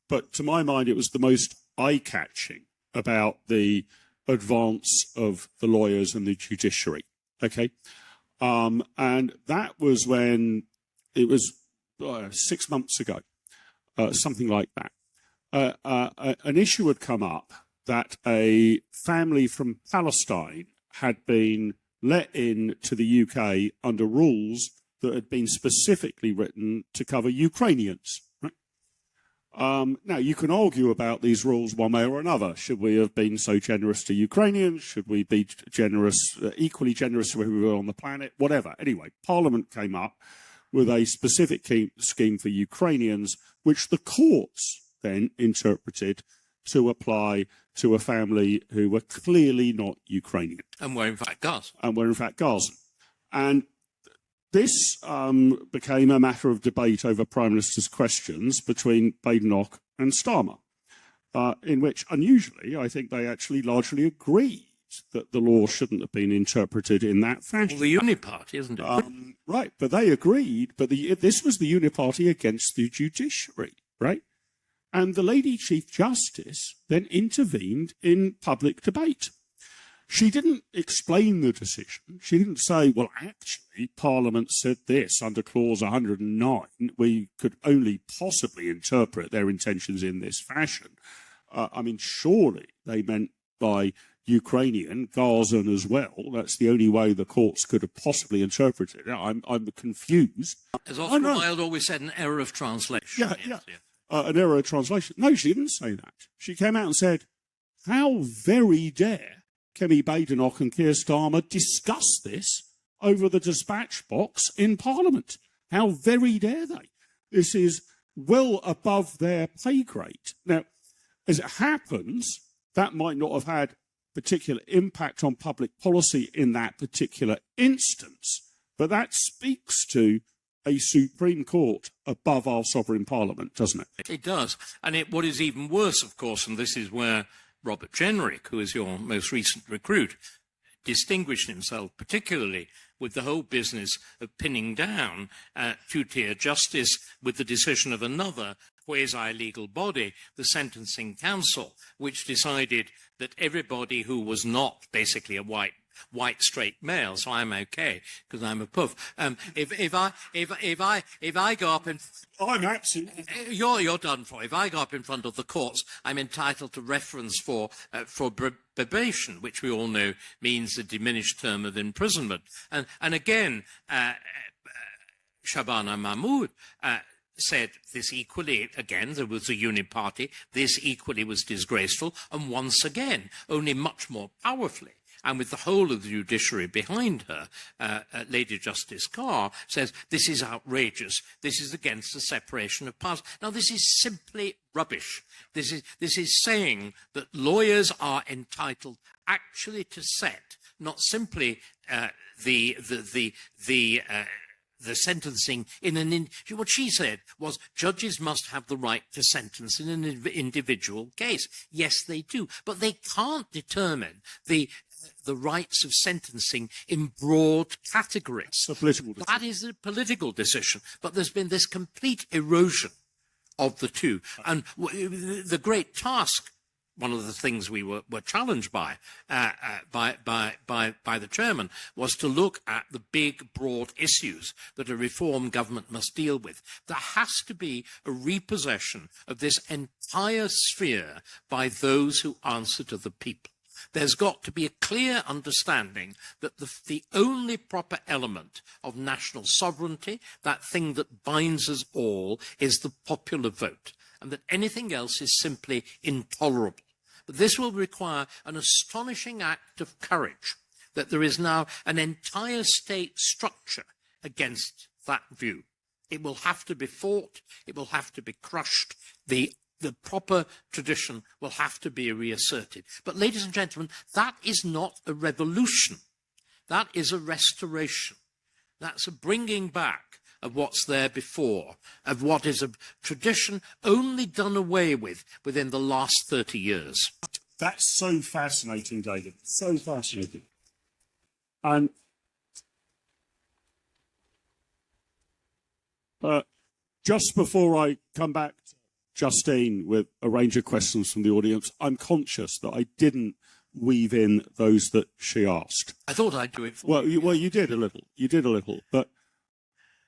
but to my mind it was the most eye-catching about the advance of the lawyers and the judiciary, okay? And that was when, it was 6 months ago. Something like that. An issue had come up that a family from Palestine had been let in to the UK under rules that had been specifically written to cover Ukrainians. Right? Now, you can argue about these rules one way or another. Should we have been so generous to Ukrainians? Should we be generous, equally generous to everyone on the planet? Whatever. Anyway, Parliament came up with a specific scheme for Ukrainians, which the courts then interpreted to apply to a family who were clearly not Ukrainian. And were in fact Gazan. And this became a matter of debate over Prime Minister's questions between Badenoch and Starmer, in which, unusually, I think they actually largely agreed that the law shouldn't have been interpreted in that fashion. Well, the Uniparty, isn't it? Right, but they agreed, but this was the Uniparty against the judiciary, right? And the Lady Chief Justice then intervened in public debate. She didn't explain the decision. She didn't say, well, actually, Parliament said this under Clause 109. We could only possibly interpret their intentions in this fashion. I mean, surely they meant by Ukrainian, Gazan as well. That's the only way the courts could have possibly interpreted it. I'm confused. As Oscar Wilde always said, an error of translation. Yeah. An error of translation. No, she didn't say that. She came out and said, how very dare Kemi Badenoch and Keir Starmer discuss this over the dispatch box in Parliament? How very dare they? This is well above their pay grade. Now, as it happens, that might not have had particular impact on public policy in that particular instance, but that speaks to a Supreme Court above our sovereign Parliament, doesn't it? It does. And what is even worse, of course, and this is where Robert Jenrick, who is your most recent recruit, distinguished himself particularly, with the whole business of pinning down two-tier justice with the decision of another quasi-legal body, the Sentencing Council, which decided that everybody who was not basically a white straight male, so I'm okay because I'm a puff. If I go up and I'm absolutely. you're done for. If I go up in front of the courts, I'm entitled to reference for probation, which we all know means a diminished term of imprisonment. And again, Shabana Mahmood said this equally, again, there was a uniparty, this equally was disgraceful, and once again, only much more powerfully, and with the whole of the judiciary behind her, Lady Justice Carr says, this is outrageous, this is against the separation of powers. Now, this is simply rubbish. This is saying that lawyers are entitled actually to set, not simply the sentencing in what she said was judges must have the right to sentence in an individual case. Yes, they do, but they can't determine the rights of sentencing in broad categories. It's a political decision. That is a political decision, but there's been this complete erosion of the two. And the great task, one of the things we were challenged by the chairman, was to look at the big, broad issues that a reform government must deal with. There has to be a repossession of this entire sphere by those who answer to the people. There's got to be a clear understanding that the only proper element of national sovereignty, that thing that binds us all, is the popular vote, and that anything else is simply intolerable. But this will require an astonishing act of courage, that there is now an entire state structure against that view. It will have to be fought, it will have to be crushed, the proper tradition will have to be reasserted. But, ladies and gentlemen, that is not a revolution. That is a restoration. That's a bringing back of what's there before, of what is a tradition only done away with within the last 30 years. That's so fascinating, David. So fascinating. And just before I come back to Justine with a range of questions from the audience, I'm conscious that I didn't weave in those that she asked. I thought I'd do it for you. Well, you did a little. You did a little. But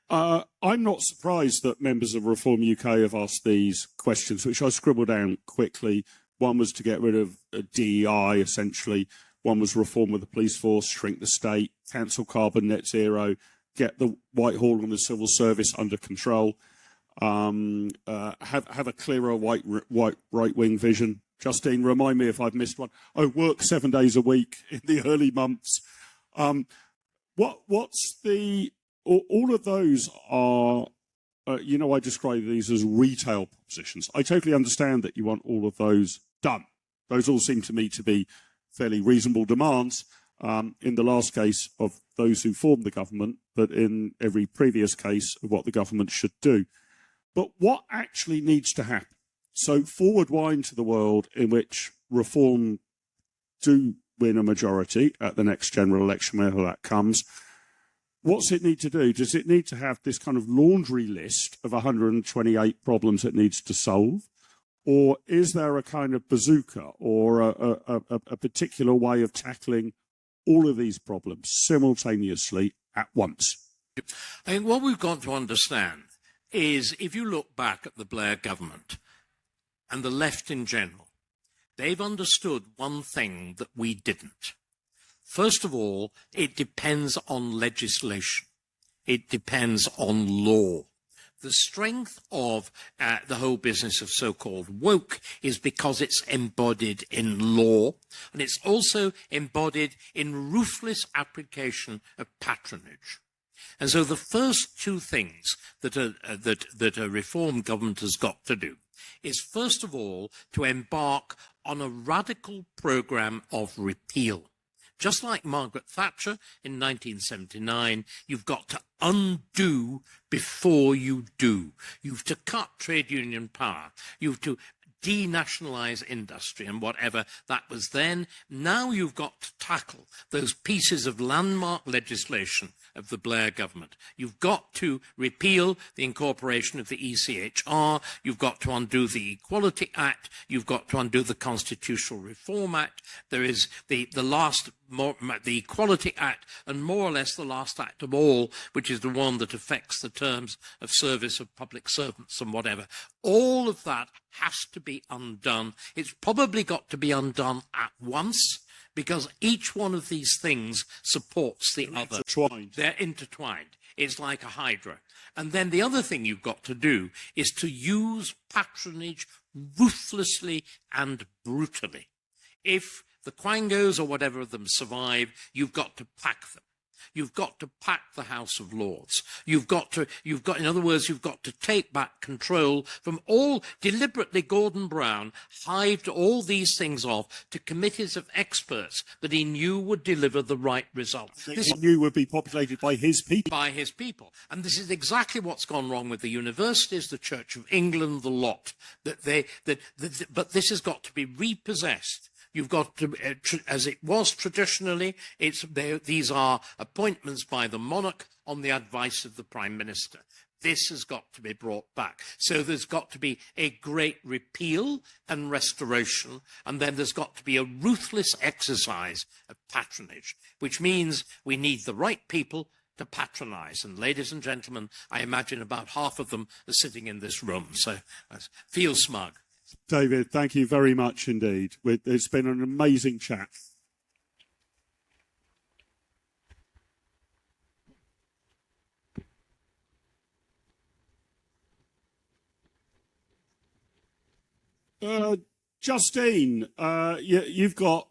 I'm not surprised that members of Reform UK have asked these questions, which I scribbled down quickly. One was to get rid of DEI, essentially. One was reform of the police force, shrink the state, cancel carbon net zero, get the Whitehall and the civil service under control. Have a clearer white right-wing vision. Justine, remind me if I've missed one. Oh, work 7 days a week in the early months. What's the... All of those are, I describe these as retail propositions. I totally understand that you want all of those done. Those all seem to me to be fairly reasonable demands in the last case of those who formed the government, but in every previous case of what the government should do. But what actually needs to happen? So forward wind to the world in which Reform do win a majority at the next general election, whenever that comes. What's it need to do? Does it need to have this kind of laundry list of 128 problems it needs to solve? Or is there a kind of bazooka or a particular way of tackling all of these problems simultaneously at once? I think what we've got to understand is, if you look back at the Blair government and the left in general, they've understood one thing that we didn't. First of all, it depends on legislation. It depends on law. The strength of the whole business of so-called woke is because it's embodied in law, and it's also embodied in ruthless application of patronage. And so the first two things that a reform government has got to do is, first of all, to embark on a radical programme of repeal. Just like Margaret Thatcher in 1979, you've got to undo before you do. You've to cut trade union power. You've to denationalise industry and whatever that was then. Now you've got to tackle those pieces of landmark legislation of the Blair government. You've got to repeal the incorporation of the ECHR. You've got to undo the Equality Act. You've got to undo the Constitutional Reform Act. There is the Equality Act, and more or less the last act of all, which is the one that affects the terms of service of public servants and whatever. All of that has to be undone. It's probably got to be undone at once, because each one of these things supports the other. They're intertwined. It's like a hydra. And then the other thing you've got to do is to use patronage ruthlessly and brutally. If the Quangos or whatever of them survive, you've got to pack them. You've got to pack the House of Lords. In other words, you've got to take back control from all, deliberately Gordon Brown hived all these things off to committees of experts that he knew would deliver the right result. He knew would be populated by his people. By his people. And this is exactly what's gone wrong with the universities, the Church of England, the lot. But this has got to be repossessed. You've got to, as it was traditionally, these are appointments by the monarch on the advice of the Prime Minister. This has got to be brought back. So there's got to be a great repeal and restoration, and then there's got to be a ruthless exercise of patronage, which means we need the right people to patronise. And ladies and gentlemen, I imagine about half of them are sitting in this room, so feel smug. David, thank you very much indeed. It's been an amazing chat. Justine, you've got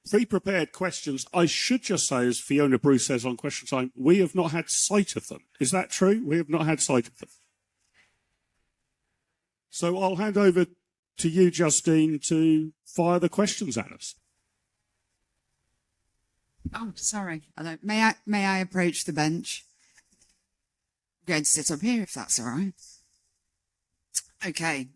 pre-prepared questions. I should just say, as Fiona Bruce says on Question Time, we have not had sight of them. Is that true? We have not had sight of them. So I'll hand over to you, Justine, to fire the questions at us. Oh, sorry. May I approach the bench? I'm going to sit up here if that's all right. Okay.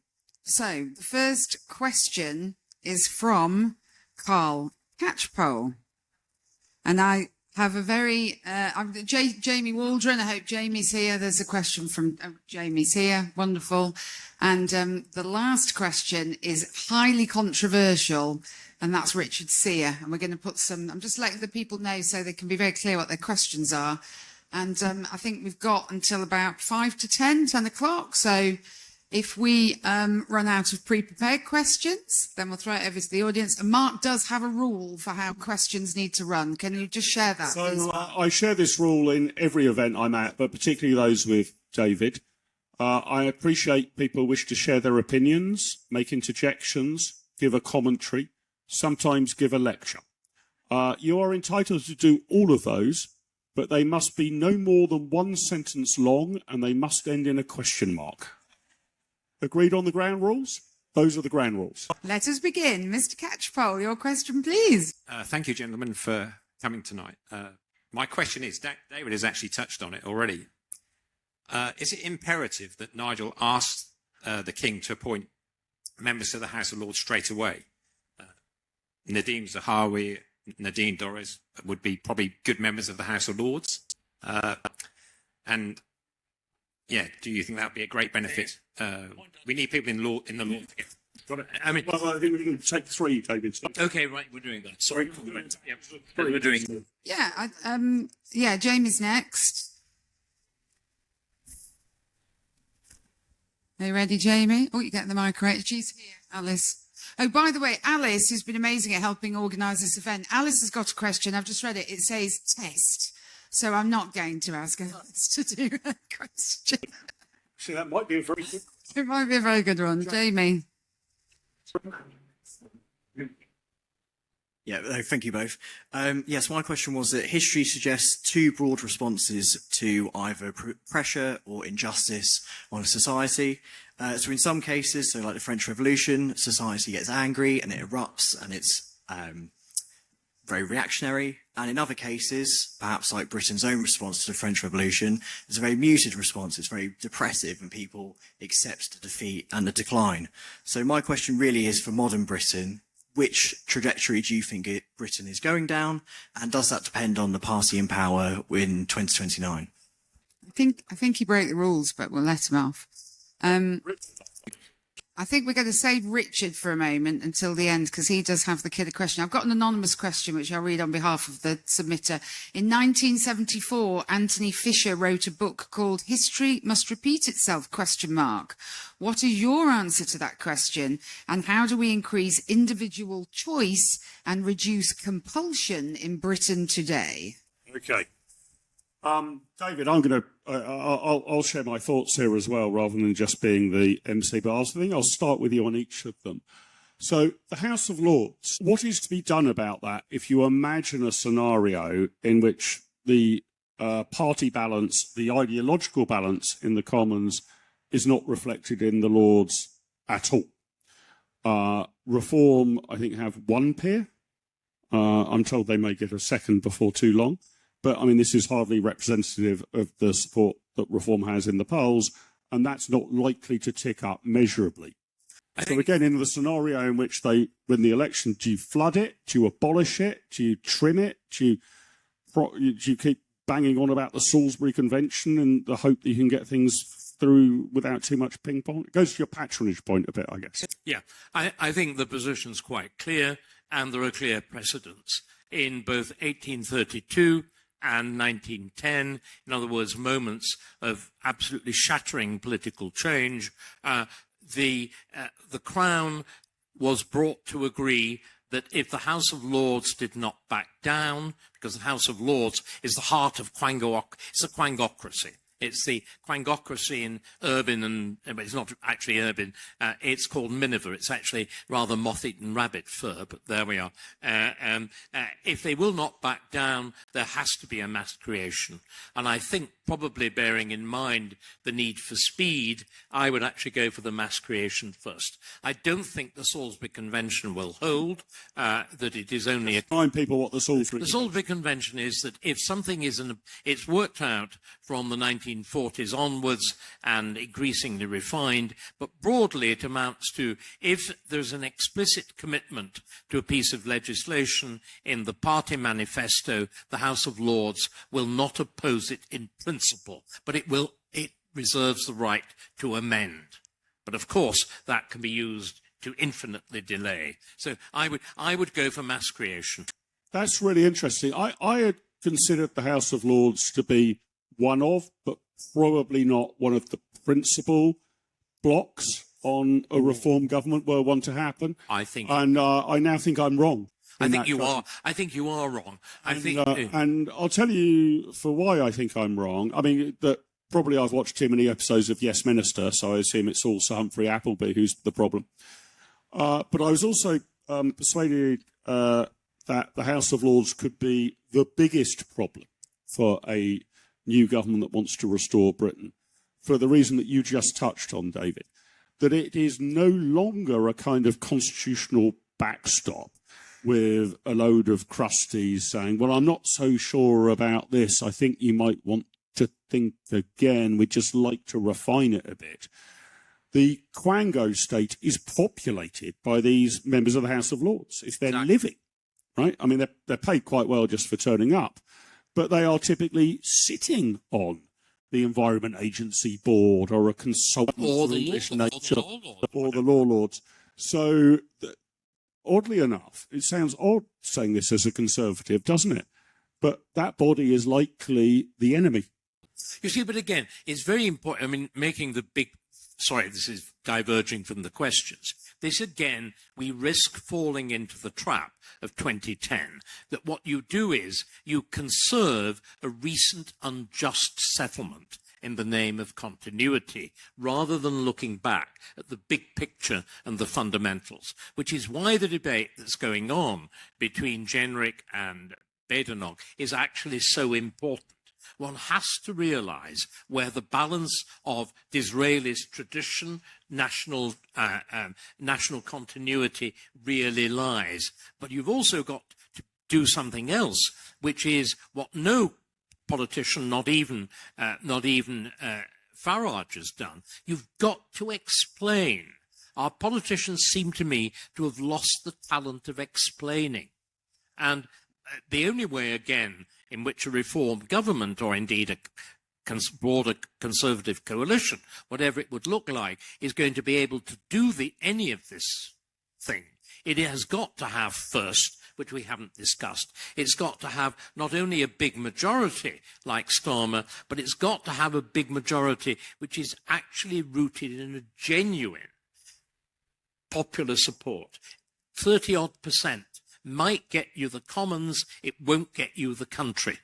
So the first question is from Carl Catchpole. And I have a very, Jamie Waldron, I hope Jamie's here. There's a question from, Jamie's here, wonderful. And the last question is highly controversial, and that's Richard Sear. And we're going to put some, I'm just letting the people know so they can be very clear what their questions are. And I think we've got until about 10 o'clock. So if we run out of pre-prepared questions, then we'll throw it over to the audience. And Mark does have a rule for how questions need to run. Can you just share that? So I share this rule in every event I'm at, but particularly those with David. I appreciate people wish to share their opinions, make interjections, give a commentary, sometimes give a lecture. You are entitled to do all of those, but they must be no more than one sentence long, and they must end in a question mark. Agreed on the ground rules? Those are the ground rules. Let us begin. Mr. Catchpole, your question, please. Thank you, gentlemen, for coming tonight. My question is, David has actually touched on it already. Is it imperative that Nigel asks the King to appoint members to the House of Lords straight away? Nadeem Zahawi, Nadine Dorries would be probably good members of the House of Lords. And yeah, do you think that would be a great benefit? We need people in the law. Got it. I mean, well, I think we're going to take 3, David. Okay, right, we're doing that. Sorry. Yeah, we're doing. Yeah, yeah, Jamie's next. Are you ready, Jamie? Oh, you get the mic right. She's here, Alice. Oh, by the way, Alice, who's been amazing at helping organise this event, Alice has got a question. I've just read it. It says test. So I'm not going to ask Alice to do a question. See, that might be a very good. It might be a very good one. Jamie. Yeah, thank you both. Yes, my question was that history suggests 2 broad responses to either pressure or injustice on a society. So in some cases, so like the French Revolution, society gets angry and it erupts and it's very reactionary. And in other cases, perhaps like Britain's own response to the French Revolution, it's a very muted response. It's very depressive and people accept the defeat and the decline. So my question really is for modern Britain, which trajectory do you think Britain is going down? And does that depend on the party in power in 2029? I think he broke the rules, but we'll let him off. I think we're going to save Richard for a moment until the end, because he does have the killer question. I've got an anonymous question, which I'll read on behalf of the submitter. In 1974, Anthony Fisher wrote a book called History Must Repeat Itself, ? What is your answer to that question? And how do we increase individual choice and reduce compulsion in Britain today? Okay. David, I'll share my thoughts here as well, rather than just being the MC, but I think I'll start with you on each of them. So the House of Lords, what is to be done about that if you imagine a scenario in which the party balance, the ideological balance in the Commons is not reflected in the Lords at all? Reform, I think, have one peer. I'm told they may get a second before too long. But, I mean, this is hardly representative of the support that Reform has in the polls, and that's not likely to tick up measurably. So, again, in the scenario in which they win the election, do you flood it? Do you abolish it? Do you trim it? Do you keep banging on about the Salisbury Convention in the hope that you can get things through without too much ping-pong? It goes to your patronage point a bit, I guess. Yeah, I think the position's quite clear, and there are clear precedents in both 1832 and 1910, in other words, moments of absolutely shattering political change. The Crown was brought to agree that if the House of Lords did not back down, because the House of Lords is the heart of it's a quangocracy. It's the quangocracy in urban, and it's not actually urban. It's called Miniver. It's actually rather moth-eaten rabbit fur, but there we are. If they will not back down, there has to be a mass creation. And I think, probably bearing in mind the need for speed, I would actually go for the mass creation first. I don't think the Salisbury Convention will hold, that it is only a... Remind people what the Salisbury... The Salisbury Convention is that if something is... It's worked out from the 1940s onwards and increasingly refined, but broadly it amounts to, if there's an explicit commitment to a piece of legislation in the party manifesto, the House of Lords will not oppose it in principle, but it reserves the right to amend. But of course, that can be used to infinitely delay. So I would go for mass creation. That's really interesting. I had considered the House of Lords to be one of, but probably not one of the principal blocks on a reform government were one to happen. I think, and I now think I'm wrong. I think you are. I think you are wrong. And I'll tell you for why I think I'm wrong. I mean, that probably I've watched too many episodes of Yes Minister, so I assume it's all Sir Humphrey Appleby who's the problem. But I was also persuaded that the House of Lords could be the biggest problem for a new government that wants to restore Britain, for the reason that you just touched on, David, that it is no longer a kind of constitutional backstop with a load of crusties saying, well, I'm not so sure about this. I think you might want to think again. We'd just like to refine it a bit. The Quango state is populated by these members of the House of Lords. If they're living, right? I mean, they're paid quite well just for turning up, but they are typically sitting on the Environment Agency Board or a consultant or for the English law, nature or the Law Lords. So, oddly enough, it sounds odd saying this as a Conservative, doesn't it? But that body is likely the enemy. You see, but again, it's very important. I mean, making the big... Sorry, this is diverging from the questions. This, again, we risk falling into the trap of 2010, that what you do is you conserve a recent unjust settlement in the name of continuity, rather than looking back at the big picture and the fundamentals, which is why the debate that's going on between Jenrick and Badenoch is actually so important. One has to realize where the balance of Disraeli's tradition, national continuity really lies. But you've also got to do something else, which is what no politician, not even Farage has done. You've got to explain our politicians seem to me to have lost the talent of explaining. And the only way, again, in which a reformed government, or indeed a broader conservative coalition, whatever it would look like, is going to be able to do any of this thing. It has got to have first, which we haven't discussed, it's got to have not only a big majority like Starmer, but it's got to have a big majority which is actually rooted in a genuine popular support. 30-odd% might get you the Commons, it won't get you the country.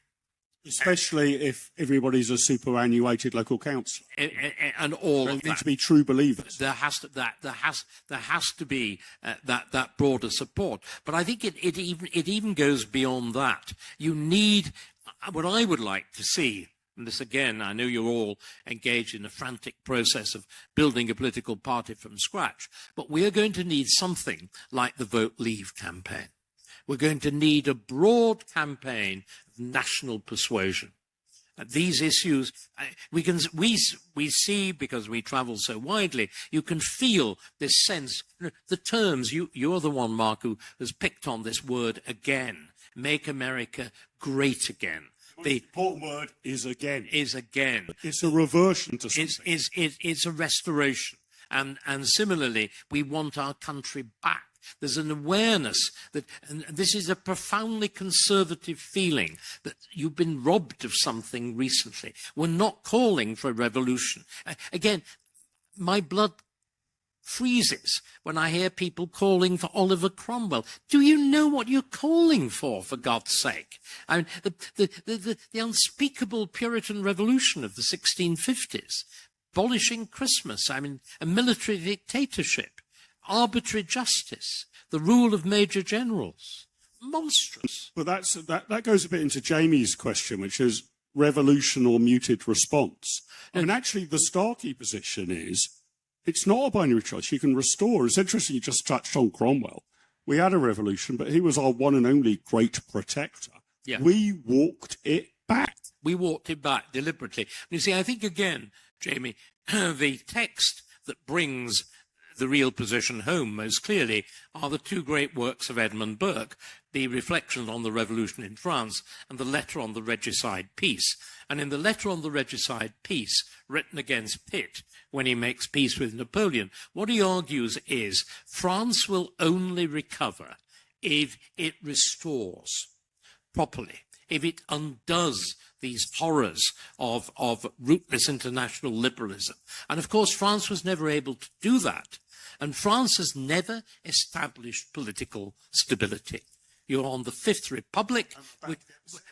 Especially if everybody's a superannuated local council. And all They of need that. to be true believers. There has to be that broader support. But I think it even goes beyond that. You need what I would like to see. And this again, I know you're all engaged in a frantic process of building a political party from scratch, but we are going to need something like the Vote Leave campaign. We're going to need a broad campaign of national persuasion. These issues, we see, because we travel so widely, you can feel this sense, the terms, you're the one, Mark, who has picked on this word again, make America great again. The important word is again. Is again. It's a reversion to something. It's a restoration. And similarly, we want our country back. There's an awareness that, and this is a profoundly conservative feeling, that you've been robbed of something recently. We're not calling for a revolution. Again, my blood freezes when I hear people calling for Oliver Cromwell. Do you know what you're calling for God's sake? I mean, the unspeakable Puritan revolution of the 1650s, abolishing Christmas, I mean, a military dictatorship, arbitrary justice, the rule of major generals. Monstrous. But that goes a bit into Jamie's question, which is revolution or muted response. I mean, actually, the Starkey position is it's not a binary choice. You can restore. It's interesting you just touched on Cromwell. We had a revolution, but he was our one and only great protector. Yeah. We walked it back. We walked it back deliberately. You see, I think, again, Jamie, the text that brings the real position home most clearly are the two great works of Edmund Burke, the Reflections on the Revolution in France and the Letter on the Regicide Peace. And in the Letter on the Regicide Peace, written against Pitt, when he makes peace with Napoleon, what he argues is France will only recover if it restores properly, if it undoes these horrors of rootless international liberalism. And of course, France was never able to do that. And France has never established political stability. You're on the Fifth Republic,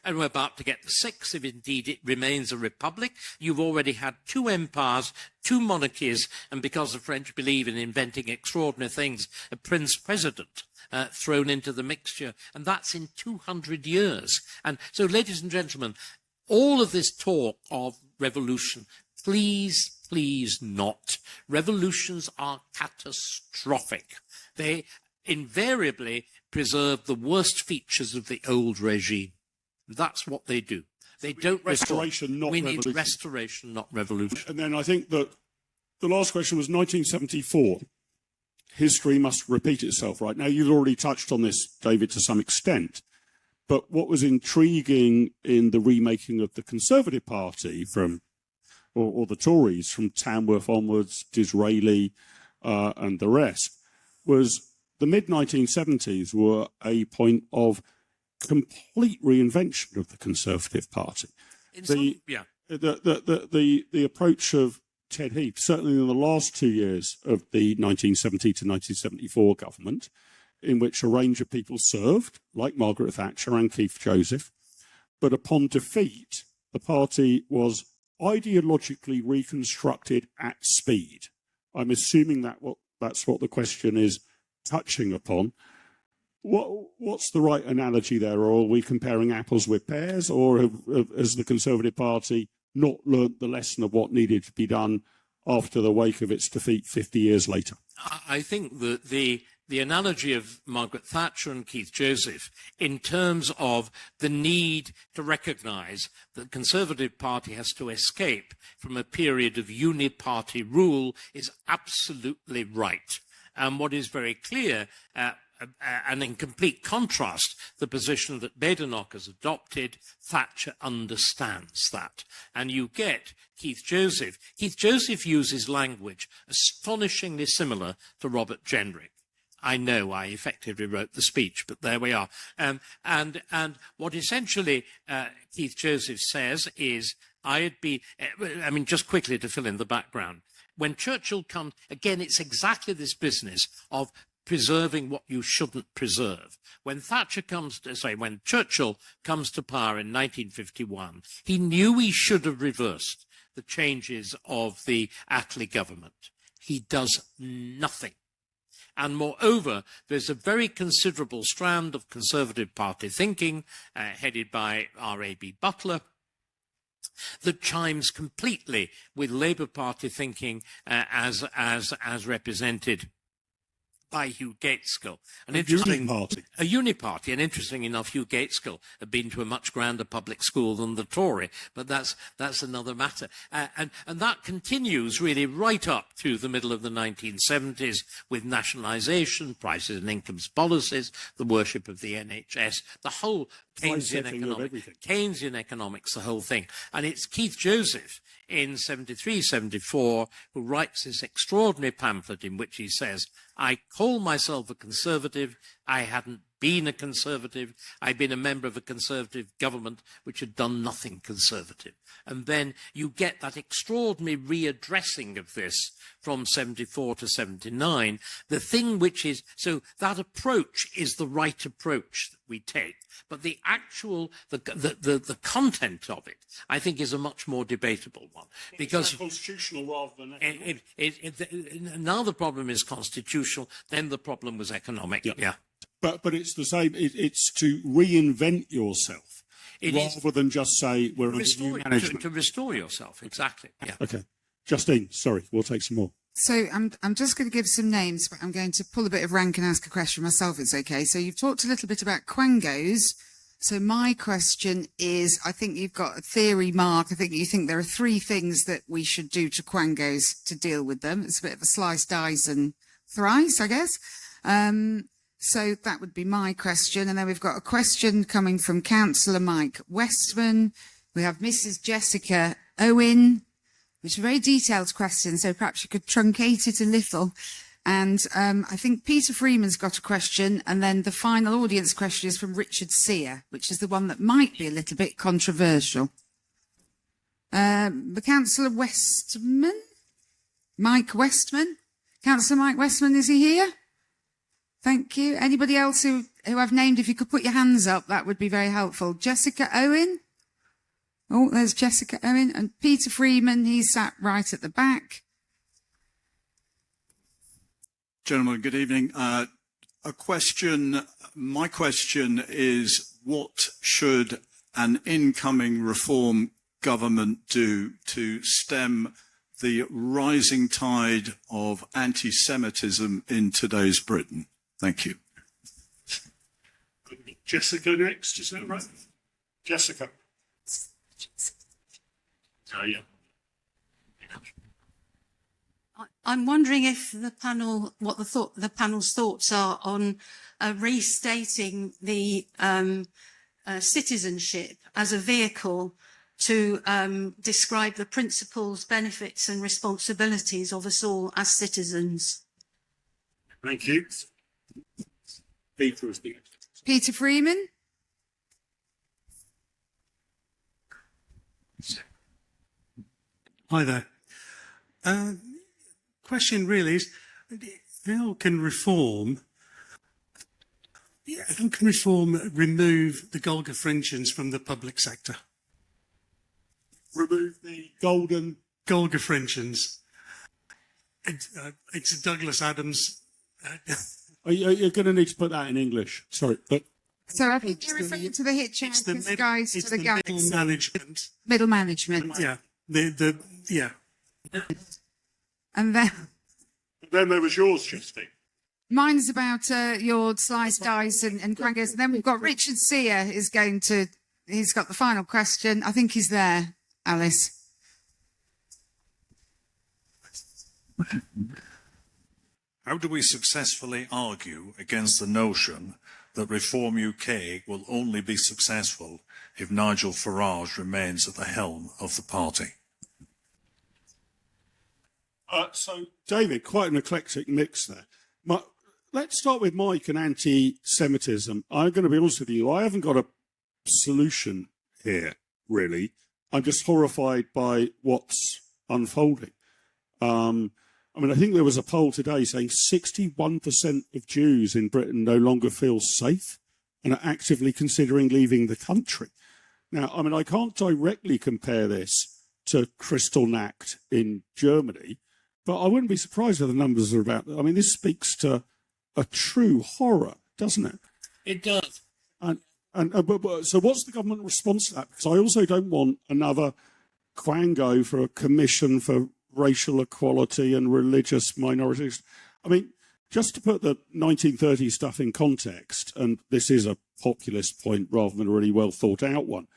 and we're about to get the Sixth, if indeed it remains a republic. You've already had two empires, two monarchies, and because the French believe in inventing extraordinary things, a prince-president thrown into the mixture, and that's in 200 years. And so, ladies and gentlemen, all of this talk of revolution, please not. Revolutions are catastrophic. They invariably preserve the worst features of the old regime. That's what they do. They don't restoration, not we revolution. need restoration, not revolution. And then I think that the last question was 1974. History must repeat itself, right? Now, you've already touched on this, David, to some extent. But what was intriguing in the remaking of the Conservative Party or the Tories from Tamworth onwards, Disraeli and the rest, was the mid-1970s were a point of complete reinvention of the Conservative Party. The approach of Ted Heath, certainly in the last 2 years of the 1970 to 1974 government, in which a range of people served, like Margaret Thatcher and Keith Joseph, but upon defeat, the party was ideologically reconstructed at speed. I'm assuming that's what the question is touching upon. What's the right analogy there? Or are we comparing apples with pears? Or has the Conservative Party not learnt the lesson of what needed to be done after the wake of its defeat 50 years later? I think that the analogy of Margaret Thatcher and Keith Joseph in terms of the need to recognise that the Conservative Party has to escape from a period of uni-party rule is absolutely right. And what is very clear, and in complete contrast, the position that Badenoch has adopted, Thatcher understands that. And you get Keith Joseph. Keith Joseph uses language astonishingly similar to Robert Jenrick. I know I effectively wrote the speech, but there we are. And what essentially Keith Joseph says is, just quickly to fill in the background, when Churchill comes, again, it's exactly this business of preserving what you shouldn't preserve. When Churchill comes to power in 1951, he knew he should have reversed the changes of the Attlee government. He does nothing. And moreover, there's a very considerable strand of Conservative Party thinking, headed by R.A.B. Butler, that chimes completely with Labour Party thinking as represented by Hugh Gaitskell. A uniparty. And interesting enough, Hugh Gaitskell had been to a much grander public school than the Tory, but that's another matter. And that continues really right up to the middle of the 1970s with nationalisation, prices and incomes policies, the worship of the NHS, the whole Keynesian economics, the whole thing. And it's Keith Joseph in 73, 74, who writes this extraordinary pamphlet in which he says, I call myself a Conservative. I hadn't been a Conservative. I'd been a member of a Conservative government which had done nothing Conservative. And then you get that extraordinary readdressing of this from 74 to 79. The thing which is, so that approach is the right approach that we take. But the actual, the content of it, I think, is a much more debatable one. Because constitutional rather than economic. Now the problem is constitutional, then the problem was economic. Yeah. But it's the same, it's to reinvent yourself rather than just say we're under new management. To restore yourself, exactly. Yeah. Okay. Justine, sorry, we'll take some more. So I'm just going to give some names, but I'm going to pull a bit of rank and ask a question myself, it's okay. So you've talked a little bit about quangos. So my question is, I think you've got a theory, Mark. I think you think there are 3 things that we should do to quangos to deal with them. It's a bit of a slice, dice and thrice, I guess. So that would be my question. And then we've got a question coming from Councillor Mike Westman. We have Mrs. Jessica Owen, which is a very detailed question, so perhaps you could truncate it a little. And I think Peter Freeman's got a question, and then the final audience question is from Richard Sear, which is the one that might be a little bit controversial. The Councillor Westman? Mike Westman? Councillor Mike Westman, is he here? Thank you. Anybody else who I've named, if you could put your hands up, that would be very helpful. Jessica Owen? Oh, there's Jessica Owen. And Peter Freeman, he's sat right at the back. Gentlemen, good evening. My question is, what should an incoming reform government do to stem the rising tide of anti-Semitism in today's Britain? Thank you. Jessica next, is that right? Jessica. Oh, yeah. I'm wondering if the panel, what the panel's thoughts are on restating the citizenship as a vehicle to describe the principles, benefits and responsibilities of us all as citizens. Thank you. Peter is the next. Peter Freeman? Hi there. Question really is, how can reform remove the Golgafringians from the public sector? Remove the golden Golgafringians. It's Douglas Adams. You're going to need to put that in English. Sorry, but So I think you're referring to the hitchhikers, guys, to the guys. Middle management. Middle management. Yeah. Yeah. And then there was yours, Justine. mine's about your slice, dice and quangos. And then we've got Richard Sear he's got the final question. I think he's there, Alice. How do we successfully argue against the notion that Reform UK will only be successful if Nigel Farage remains at the helm of the party? So, David, quite an eclectic mix there. Let's start with Mike and anti-Semitism. I'm going to be honest with you, I haven't got a solution here, really. I'm just horrified by what's unfolding. I think there was a poll today saying 61% of Jews in Britain no longer feel safe and are actively considering leaving the country. Now, I can't directly compare this to Kristallnacht in Germany, but I wouldn't be surprised if the numbers are about. This speaks to a true horror, doesn't it? It does. So what's the government response to that? Because I also don't want another quango for a commission for racial equality and religious minorities. Just to put the 1930s stuff in context, and this is a populist point rather than a really well thought out one,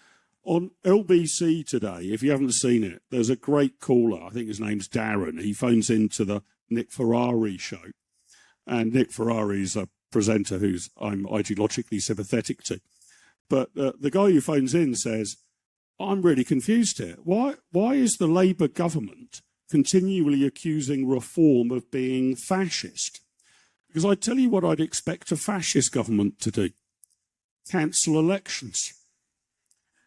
on LBC today, if you haven't seen it, there's a great caller, I think his name's Darren, he phones into the Nick Ferrari show, and Nick Ferrari's a presenter who's I'm ideologically sympathetic to. But the guy who phones in says, I'm really confused here. Why is the Labour government continually accusing Reform of being fascist? Because I tell you what I'd expect a fascist government to do. Cancel elections.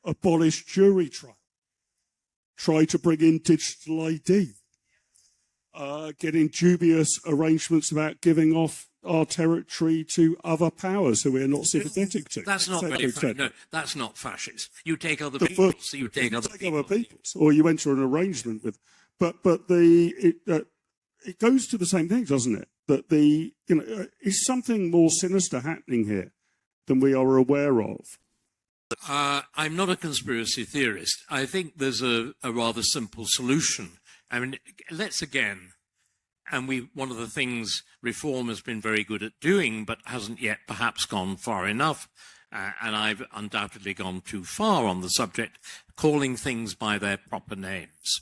Abolish jury trial. Try to bring in digital ID. Get in dubious arrangements about giving off our territory to other powers who we're not sympathetic to. That's not very no, that's not fascist. You take other people's. You take other people's. Or you enter an arrangement with. But it goes to the same thing, doesn't it? That is something more sinister happening here than we are aware of. I'm not a conspiracy theorist. I think there's a rather simple solution. Let's again, and one of the things Reform has been very good at doing, but hasn't yet perhaps gone far enough, and I've undoubtedly gone too far on the subject, calling things by their proper names.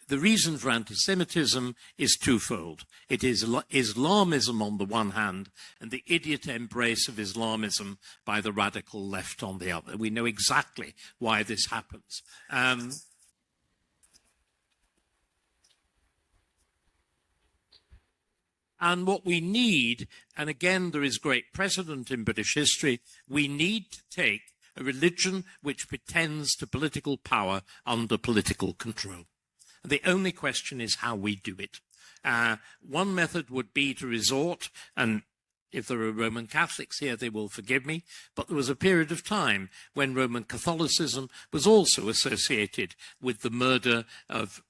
The reason for anti-Semitism is twofold. It is Islamism on the one hand and the idiot embrace of Islamism by the radical left on the other. We know exactly why this happens. And what we need, and again there is great precedent in British history, we need to take a religion which pretends to political power under political control. The only question is how we do it. One method would be to resort, and if there are Roman Catholics here, they will forgive me, but there was a period of time when Roman Catholicism was also associated with the murder of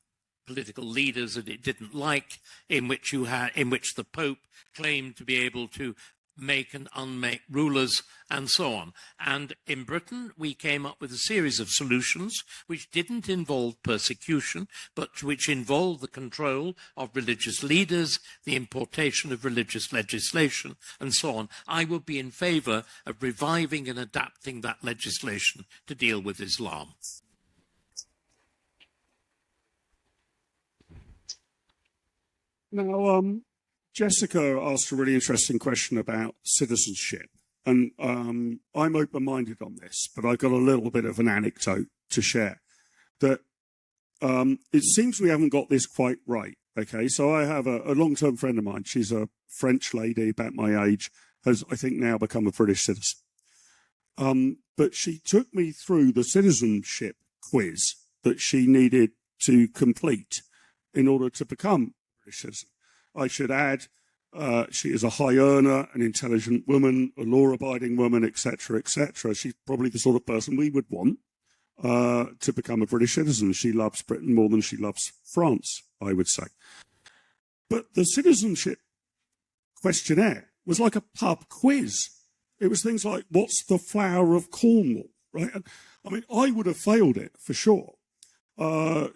political leaders that it didn't like, in which the Pope claimed to be able to make and unmake rulers, and so on. And in Britain, we came up with a series of solutions which didn't involve persecution, but which involved the control of religious leaders, the importation of religious legislation, and so on. I would be in favour of reviving and adapting that legislation to deal with Islam. Now, Jessica asked a really interesting question about citizenship, and I'm open-minded on this, but I've got a little bit of an anecdote to share. That it seems we haven't got this quite right. Okay, so I have a long-term friend of mine. She's a French lady about my age, has I think now become a British citizen. But she took me through the citizenship quiz that she needed to complete in order to become a British citizen. I should add, she is a high earner, an intelligent woman, a law-abiding woman, etc., etc. She's probably the sort of person we would want to become a British citizen. She loves Britain more than she loves France, I would say. But the citizenship questionnaire was like a pub quiz. It was things like, what's the flower of Cornwall, right? And, I would have failed it for sure.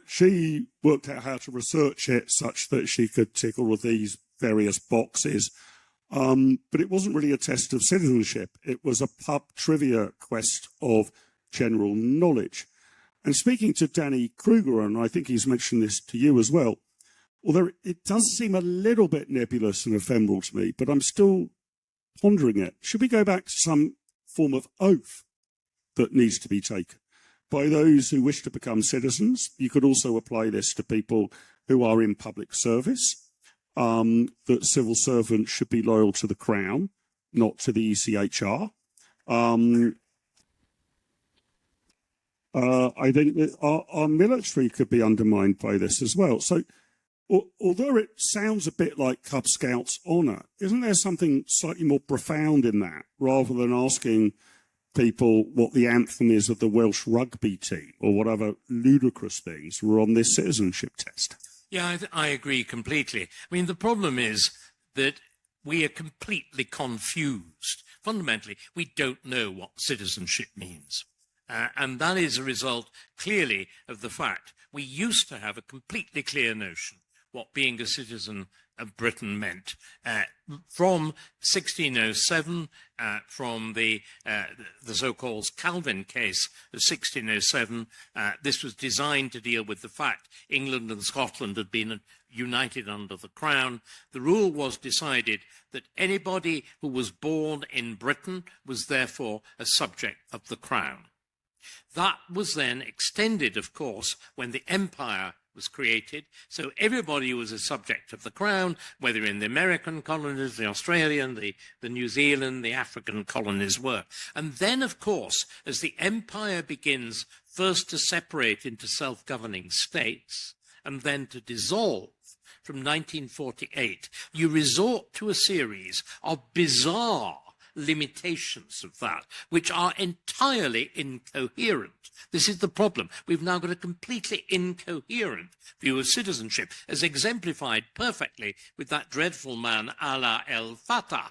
She worked out how to research it such that she could tick all of these various boxes. But it wasn't really a test of citizenship. It was a pub trivia quest of general knowledge. And speaking to Danny Kruger, and I think he's mentioned this to you as well, although it does seem a little bit nebulous and ephemeral to me, but I'm still pondering it. Should we go back to some form of oath that needs to be taken by those who wish to become citizens? You could also apply this to people who are in public service, that civil servants should be loyal to the Crown, not to the ECHR. I think that our military could be undermined by this as well. So, although it sounds a bit like Cub Scouts honour, isn't there something slightly more profound in that, rather than asking people what the anthem is of the Welsh rugby team or whatever ludicrous things were on this citizenship test? Yeah, I agree completely. I mean, the problem is that we are completely confused. Fundamentally, we don't know what citizenship means. And that is a result, clearly, of the fact we used to have a completely clear notion what being a citizen of Britain meant. From 1607, from the so-called Calvin case of 1607, this was designed to deal with the fact England and Scotland had been united under the Crown. The rule was decided that anybody who was born in Britain was therefore a subject of the Crown. That was then extended, of course, when the Empire was created. So everybody who was a subject of the Crown, whether in the American colonies, the Australian, the New Zealand, the African colonies were. And then, of course, as the Empire begins first to separate into self-governing states and then to dissolve from 1948, you resort to a series of bizarre limitations of that, which are entirely incoherent. This is the problem. We've now got a completely incoherent view of citizenship, as exemplified perfectly with that dreadful man, Alaa el-Fatah,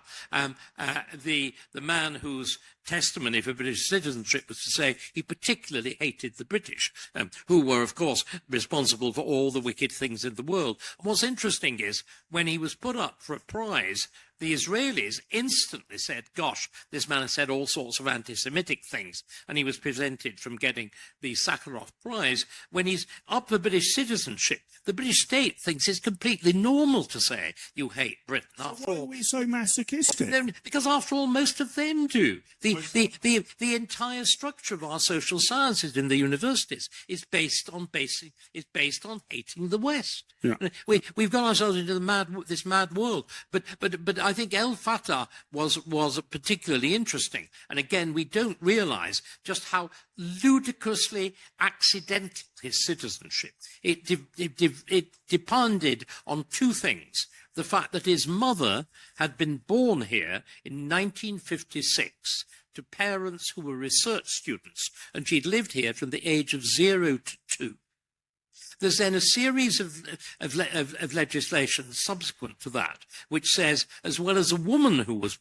the man whose testimony for British citizenship was to say he particularly hated the British, who were, of course, responsible for all the wicked things in the world. And what's interesting is, when he was put up for a prize, the Israelis instantly said, gosh, this man has said all sorts of anti-Semitic things, and he was prevented from getting the Sakharov Prize. When he's up for British citizenship, the British state thinks it's completely normal to say you hate Britain. Why are we so masochistic? Because after all, most of them do. The entire structure of our social sciences in the universities is based on hating the West. Yeah. We've got ourselves into this mad world. But I think el-Fatah was particularly interesting. And again, we don't realise just how ludicrously accidental his citizenship. It depended on two things. The fact that his mother had been born here in 1956 to parents who were research students, and she'd lived here from the age of 0 to 2. There's then a series of legislation subsequent to that, which says, as well as a man who was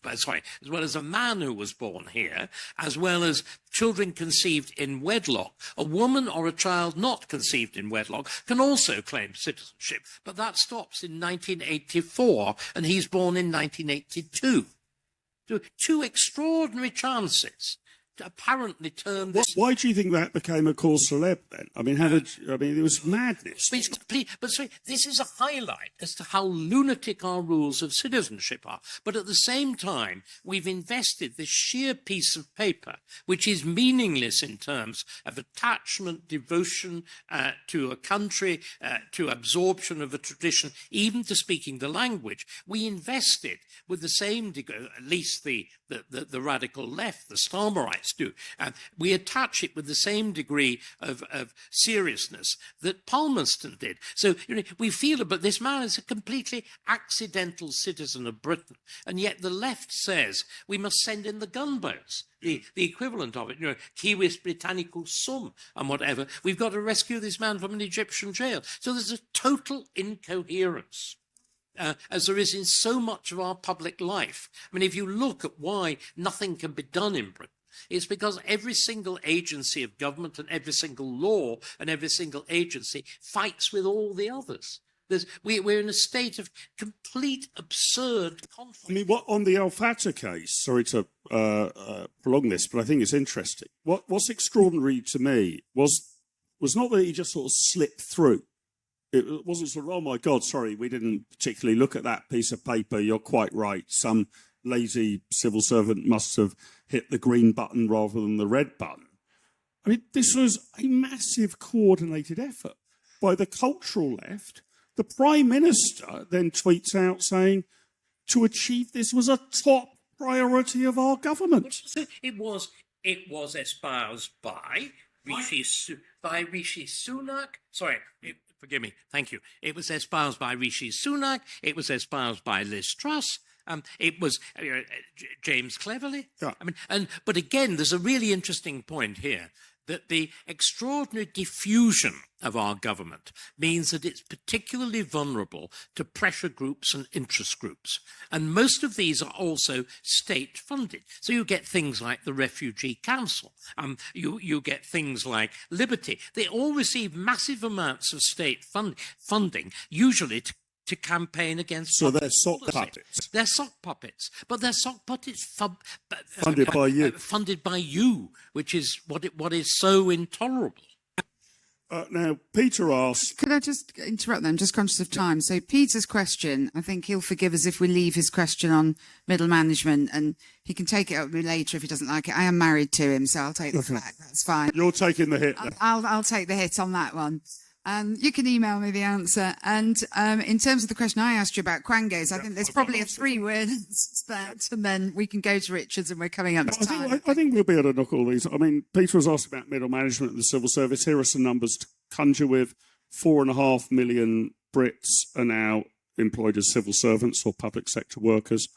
born here, as well as children conceived in wedlock, a woman or a child not conceived in wedlock can also claim citizenship. But that stops in 1984, and he's born in 1982. So, two extraordinary chances to apparently turn this. Why do you think that became a cause célèbre then? I mean, it was madness. It's complete, but sorry, this is a highlight as to how lunatic our rules of citizenship are. But at the same time, we've invested this sheer piece of paper, which is meaningless in terms of attachment, devotion to a country, to absorption of a tradition, even to speaking the language. We invested with the same degree, at least the radical left, the Starmerites do. We attach it with the same degree of seriousness that Palmerston did. So we feel, but this man is a completely accidental citizen of Britain, and yet the left says we must send in the gunboats. The equivalent of it, Civis Britannicus sum and whatever. We've got to rescue this man from an Egyptian jail. So there's a total incoherence. As there is in so much of our public life. I mean, if you look at why nothing can be done in Britain, it's because every single agency of government and every single law and every single agency fights with all the others. We're in a state of complete absurd conflict. I mean, what on the el-Fatah case, sorry to prolong this, but I think it's interesting. What's extraordinary to me was not that he just sort of slipped through it wasn't sort of, oh my God, sorry, we didn't particularly look at that piece of paper. You're quite right. Some lazy civil servant must have hit the green button rather than the red button. I mean, this was a massive coordinated effort by the cultural left. The Prime Minister then tweets out saying, to achieve this was a top priority of our government. So it was espoused by Rishi Sunak. Sorry, forgive me. Thank you. It was espoused by Rishi Sunak. It was espoused by Liz Truss. It was James Cleverly. Yeah. I mean, but again, there's a really interesting point here, that the extraordinary diffusion of our government means that it's particularly vulnerable to pressure groups and interest groups. And most of these are also state funded. So you get things like the Refugee Council. You get things like Liberty. They all receive massive amounts of state funding, usually to campaign against. So they're sock puppets. They're sock puppets, but they're sock puppets Funded by you. Funded by you, which is what is so intolerable. Now, Peter asks... Could I just interrupt them? I'm just conscious of time. So Peter's question, I think he'll forgive us if we leave his question on middle management, and he can take it up with me later if he doesn't like it. I am married to him, so I'll take the flag. That's fine. You're taking the hit then. I'll take the hit on that one. You can email me the answer. And in terms of the question I asked you about quangos, I think there's probably a 3-word answer to that, and then we can go to Richards, and we're coming up to time. I think we'll be able to knock all these. I mean, Peter was asked about middle management and the civil service. Here are some numbers to conjure with. 4.5 million Brits are now employed as civil servants or public sector workers.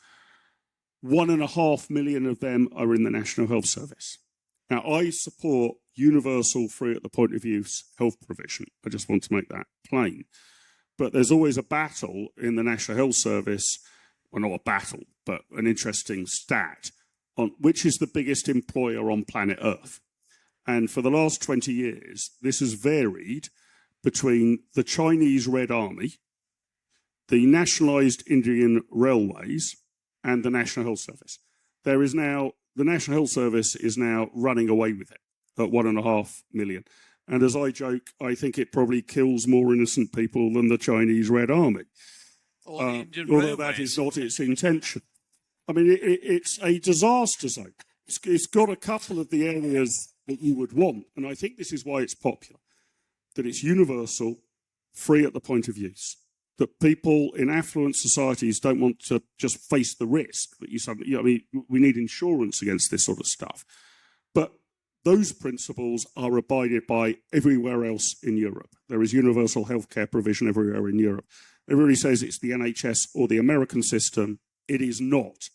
1.5 million of them are in the National Health Service. Now, I support universal, free at the point of use health provision. I just want to make that plain. But there's always a battle in the National Health Service, well, not a battle, but an interesting stat on which is the biggest employer on planet Earth. And for the last 20 years, this has varied between the Chinese Red Army, the nationalised Indian Railways, and the National Health Service. The National Health Service is now running away with it at 1.5 million. And as I joke, I think it probably kills more innocent people than the Chinese Red Army. Although that is not its intention. I mean, it's a disaster zone. It's got a couple of the areas that you would want, and I think this is why it's popular, that it's universal, free at the point of use, that people in affluent societies don't want to just face the risk that I mean, we need insurance against this sort of stuff. But those principles are abided by everywhere else in Europe. There is universal healthcare provision everywhere in Europe. Everybody says it's the NHS or the American system. It is not.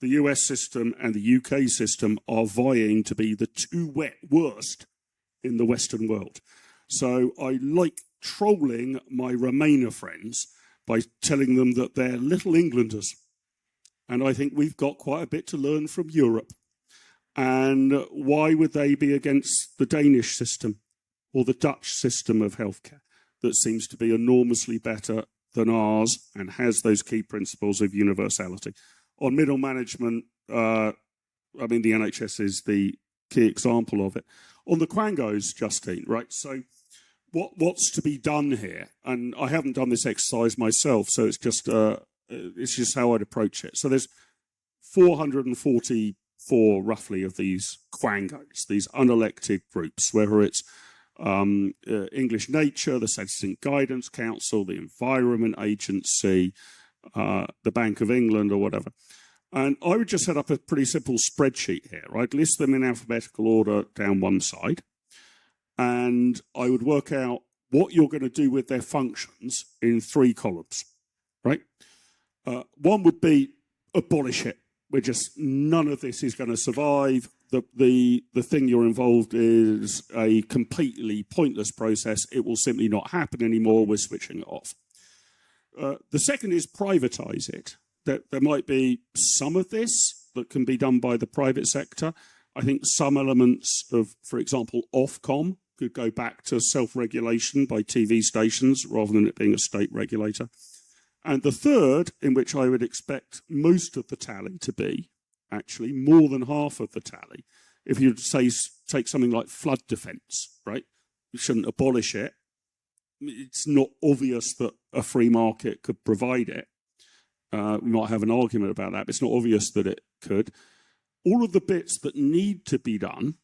The US system and the UK system are vying to be the two worst in the Western world. So I like trolling my Remainer friends by telling them that they're little Englanders. And I think we've got quite a bit to learn from Europe. And why would they be against the Danish system or the Dutch system of healthcare that seems to be enormously better than ours and has those key principles of universality? On middle management, I mean, the NHS is the key example of it. On the quangos, Justine, right? So what's to be done here? And I haven't done this exercise myself, so it's just how I'd approach it. So there's 444 roughly of these quangos, these unelected groups, whether it's English Nature, the Citizen Guidance Council, the Environment Agency, the Bank of England or whatever. And I would just set up a pretty simple spreadsheet here, right? List them in alphabetical order down one side. And I would work out what you're going to do with their functions in 3 columns, right? One would be abolish it. None of this is going to survive. The thing you're involved is a completely pointless process. It will simply not happen anymore. We're switching it off. The second is privatise it. There might be some of this that can be done by the private sector. I think some elements of, for example, Ofcom could go back to self-regulation by TV stations rather than it being a state regulator. And the third, in which I would expect most of the tally to be, actually more than half of the tally, if you say take something like flood defence, right? You shouldn't abolish it. it's not obvious that a free market could provide it. We might have an argument about that, but it's not obvious that it could. All of the bits that need to be done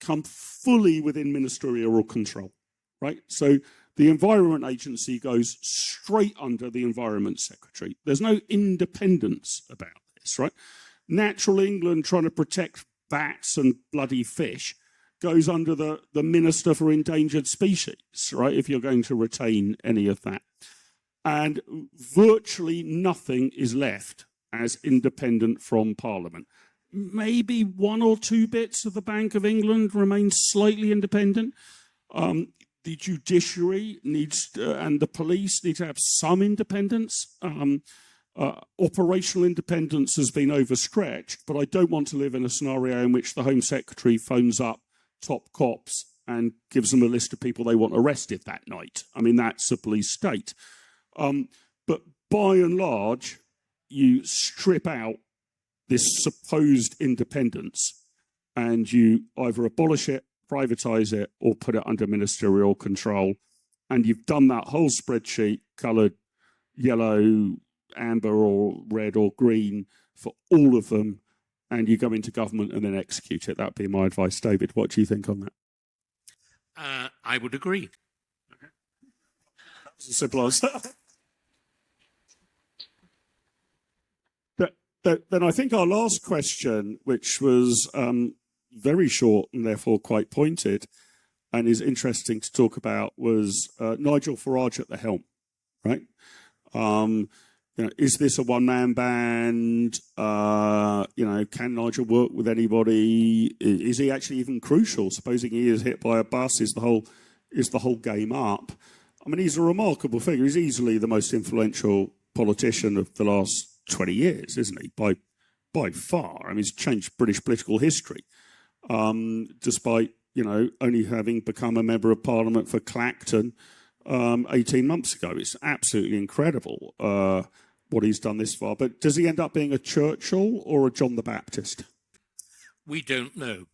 come fully within ministerial control, right? So the Environment Agency goes straight under the Environment Secretary. There's no independence about this, right? Natural England trying to protect bats and bloody fish goes under the Minister for Endangered Species, right, if you're going to retain any of that. And virtually nothing is left as independent from Parliament. Maybe one or two bits of the Bank of England remain slightly independent. The judiciary needs and the police need to have some independence. Operational independence has been overstretched, but I don't want to live in a scenario in which the Home Secretary phones up top cops and gives them a list of people they want arrested that night. I mean, that's a police state. But by and large, you strip out this supposed independence and you either abolish it, privatise it, or put it under ministerial control. And you've done that whole spreadsheet coloured yellow, amber or red or green for all of them, and you go into government and then execute it. That'd be my advice. David, what do you think on that? I would agree. Okay. That was as simple as Then I think our last question, which was very short and therefore quite pointed and is interesting to talk about, was Nigel Farage at the helm, right? Is this a one-man band? Can Nigel work with anybody? Is he actually even crucial? Supposing he is hit by a bus, is the whole game up? I mean, he's a remarkable figure. He's easily the most influential politician of the last 20 years, isn't he? By far. I mean, he's changed British political history, despite only having become a member of Parliament for Clacton 18 months ago. It's absolutely incredible what he's done this far. But does he end up being a Churchill or a John the Baptist? We don't know.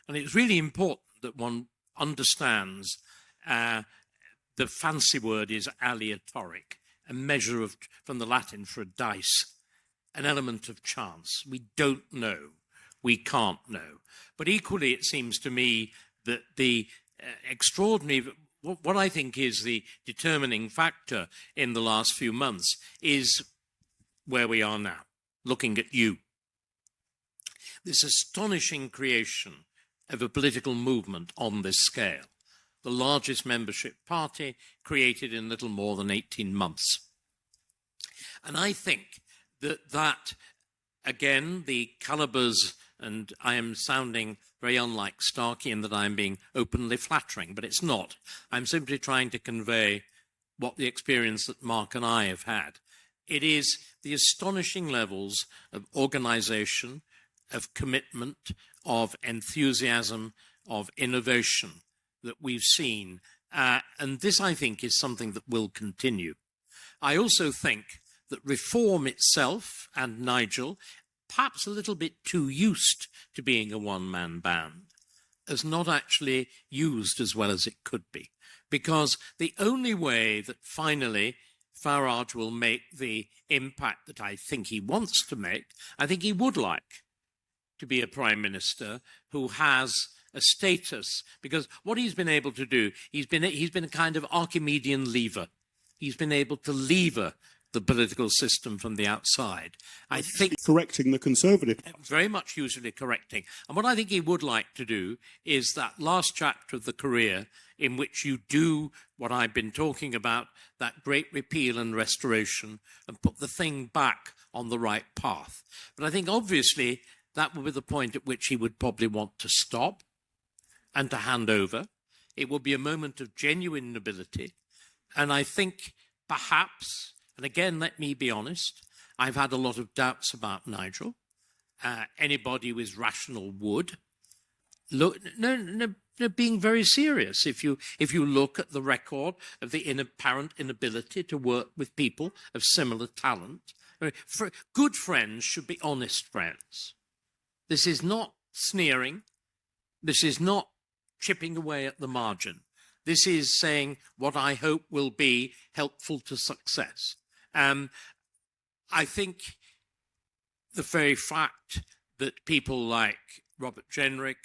And it's really important that one understands the fancy word is aleatoric, a measure of, from the Latin for a dice, an element of chance. We don't know. We can't know. But equally, it seems to me that the extraordinary, what I think is the determining factor in the last few months is where we are now, looking at you. This astonishing creation of a political movement on this scale, the largest membership party created in little more than 18 months. And I think that again, the calibers, and I am sounding very unlike Starkey in that I'm being openly flattering, but it's not. I'm simply trying to convey what the experience that Mark and I have had. It is the astonishing levels of organisation, of commitment, of enthusiasm, of innovation that we've seen. And this, I think, is something that will continue. I also think that reform itself, and Nigel, perhaps a little bit too used to being a one-man band, has not actually used as well as it could be. Because the only way that finally Farage will make the impact that I think he wants to make, I think he would like to be a prime minister who has a status, because what he's been able to do, he's been a kind of Archimedean lever. He's been able to lever the political system from the outside. I think correcting the Conservative. Very much usually correcting. And what I think he would like to do is that last chapter of the career in which you do what I've been talking about, that great repeal and restoration, and put the thing back on the right path. But I think obviously that will be the point at which he would probably want to stop and to hand over. It will be a moment of genuine nobility. And I think perhaps, and again, let me be honest, I've had a lot of doubts about Nigel. Anybody with rational would. Look, no, being very serious. If you look at the record of the apparent inability to work with people of similar talent, good friends should be honest friends. This is not sneering. This is not chipping away at the margin. This is saying what I hope will be helpful to success. I think the very fact that people like Robert Jenrick,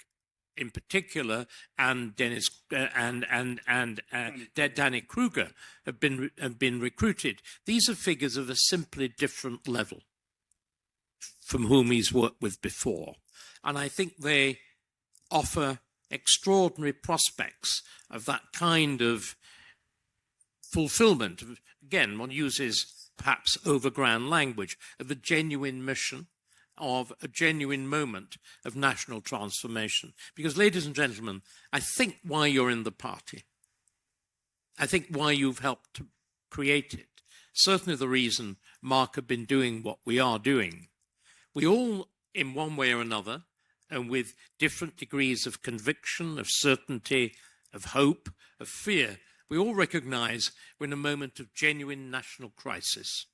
in particular, and Dennis Danny Kruger have been recruited. These are figures of a simply different level from whom he's worked with before, and I think they offer extraordinary prospects of that kind of fulfillment. Again, one uses perhaps overground language of a genuine mission, of a genuine moment of national transformation. Because, ladies and gentlemen, I think why you're in the party, I think why you've helped to create it, certainly the reason Mark have been doing what we are doing, we all, in one way or another, and with different degrees of conviction, of certainty, of hope, of fear, we all recognise we're in a moment of genuine national crisis,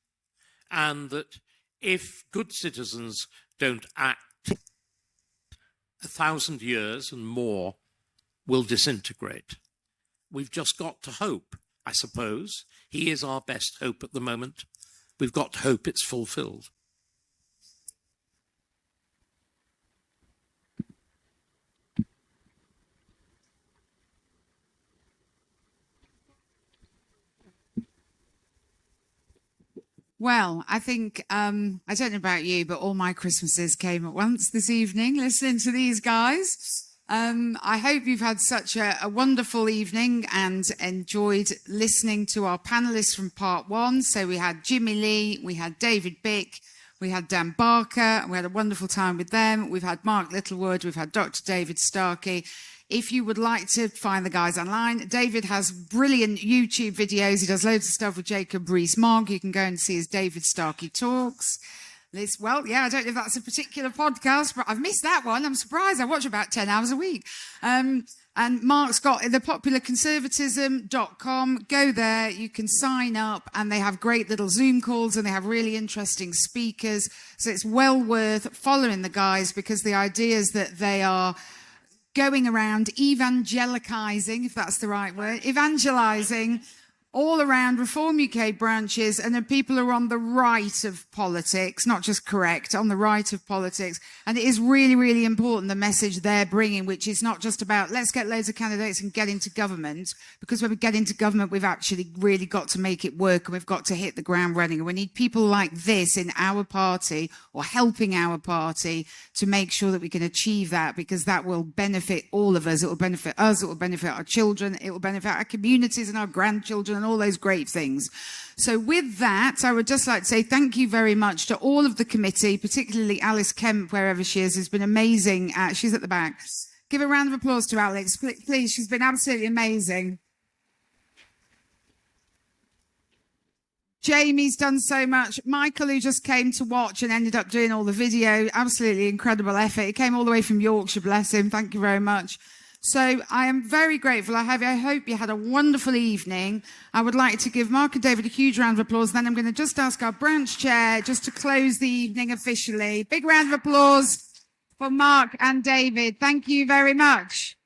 and that if good citizens don't act, 1,000 years and more will disintegrate. We've just got to hope, I suppose. He is our best hope at the moment. We've got to hope it's fulfilled. Well, I think, I don't know about you, but all my Christmases came at once this evening, listening to these guys. I hope you've had such a wonderful evening and enjoyed listening to our panelists from part one. So we had Jimmy Lee, we had David Bick, we had Dan Barker, and we had a wonderful time with them. We've had Mark Littlewood, we've had Dr. David Starkey. If you would like to find the guys online, David has brilliant YouTube videos. He does loads of stuff with Jacob Rees-Mogg. You can go and see his David Starkey talks. Well, yeah, I don't know if that's a particular podcast, but I've missed that one. I'm surprised. I watch about 10 hours a week. And Mark's got the popularconservatism.com. Go there. You can sign up, and they have great little Zoom calls, and they have really interesting speakers. So it's well worth following the guys, because the ideas that they are going around evangelicizing, if that's the right word, evangelizing all around Reform UK branches, and the people are on the right of politics, not just correct, on the right of politics. And it is really, really important, the message they're bringing, which is not just about let's get loads of candidates and get into government, because when we get into government, we've actually really got to make it work, and we've got to hit the ground running. And we need people like this in our party, or helping our party, to make sure that we can achieve that, because that will benefit all of us. It will benefit us, it will benefit our children, it will benefit our communities and our grandchildren, and all those great things. So with that, I would just like to say thank you very much to all of the committee, particularly Alice Kemp, wherever she is, has been amazing. She's at the back. Give a round of applause to Alex, please. She's been absolutely amazing. Jamie's done so much. Michael, who just came to watch and ended up doing all the video, absolutely incredible effort. He came all the way from Yorkshire, bless him. Thank you very much. So I am very grateful. I hope you had a wonderful evening. I would like to give Mark and David a huge round of applause. Then I'm going to just ask our branch chair just to close the evening officially. Big round of applause for Mark and David. Thank you very much.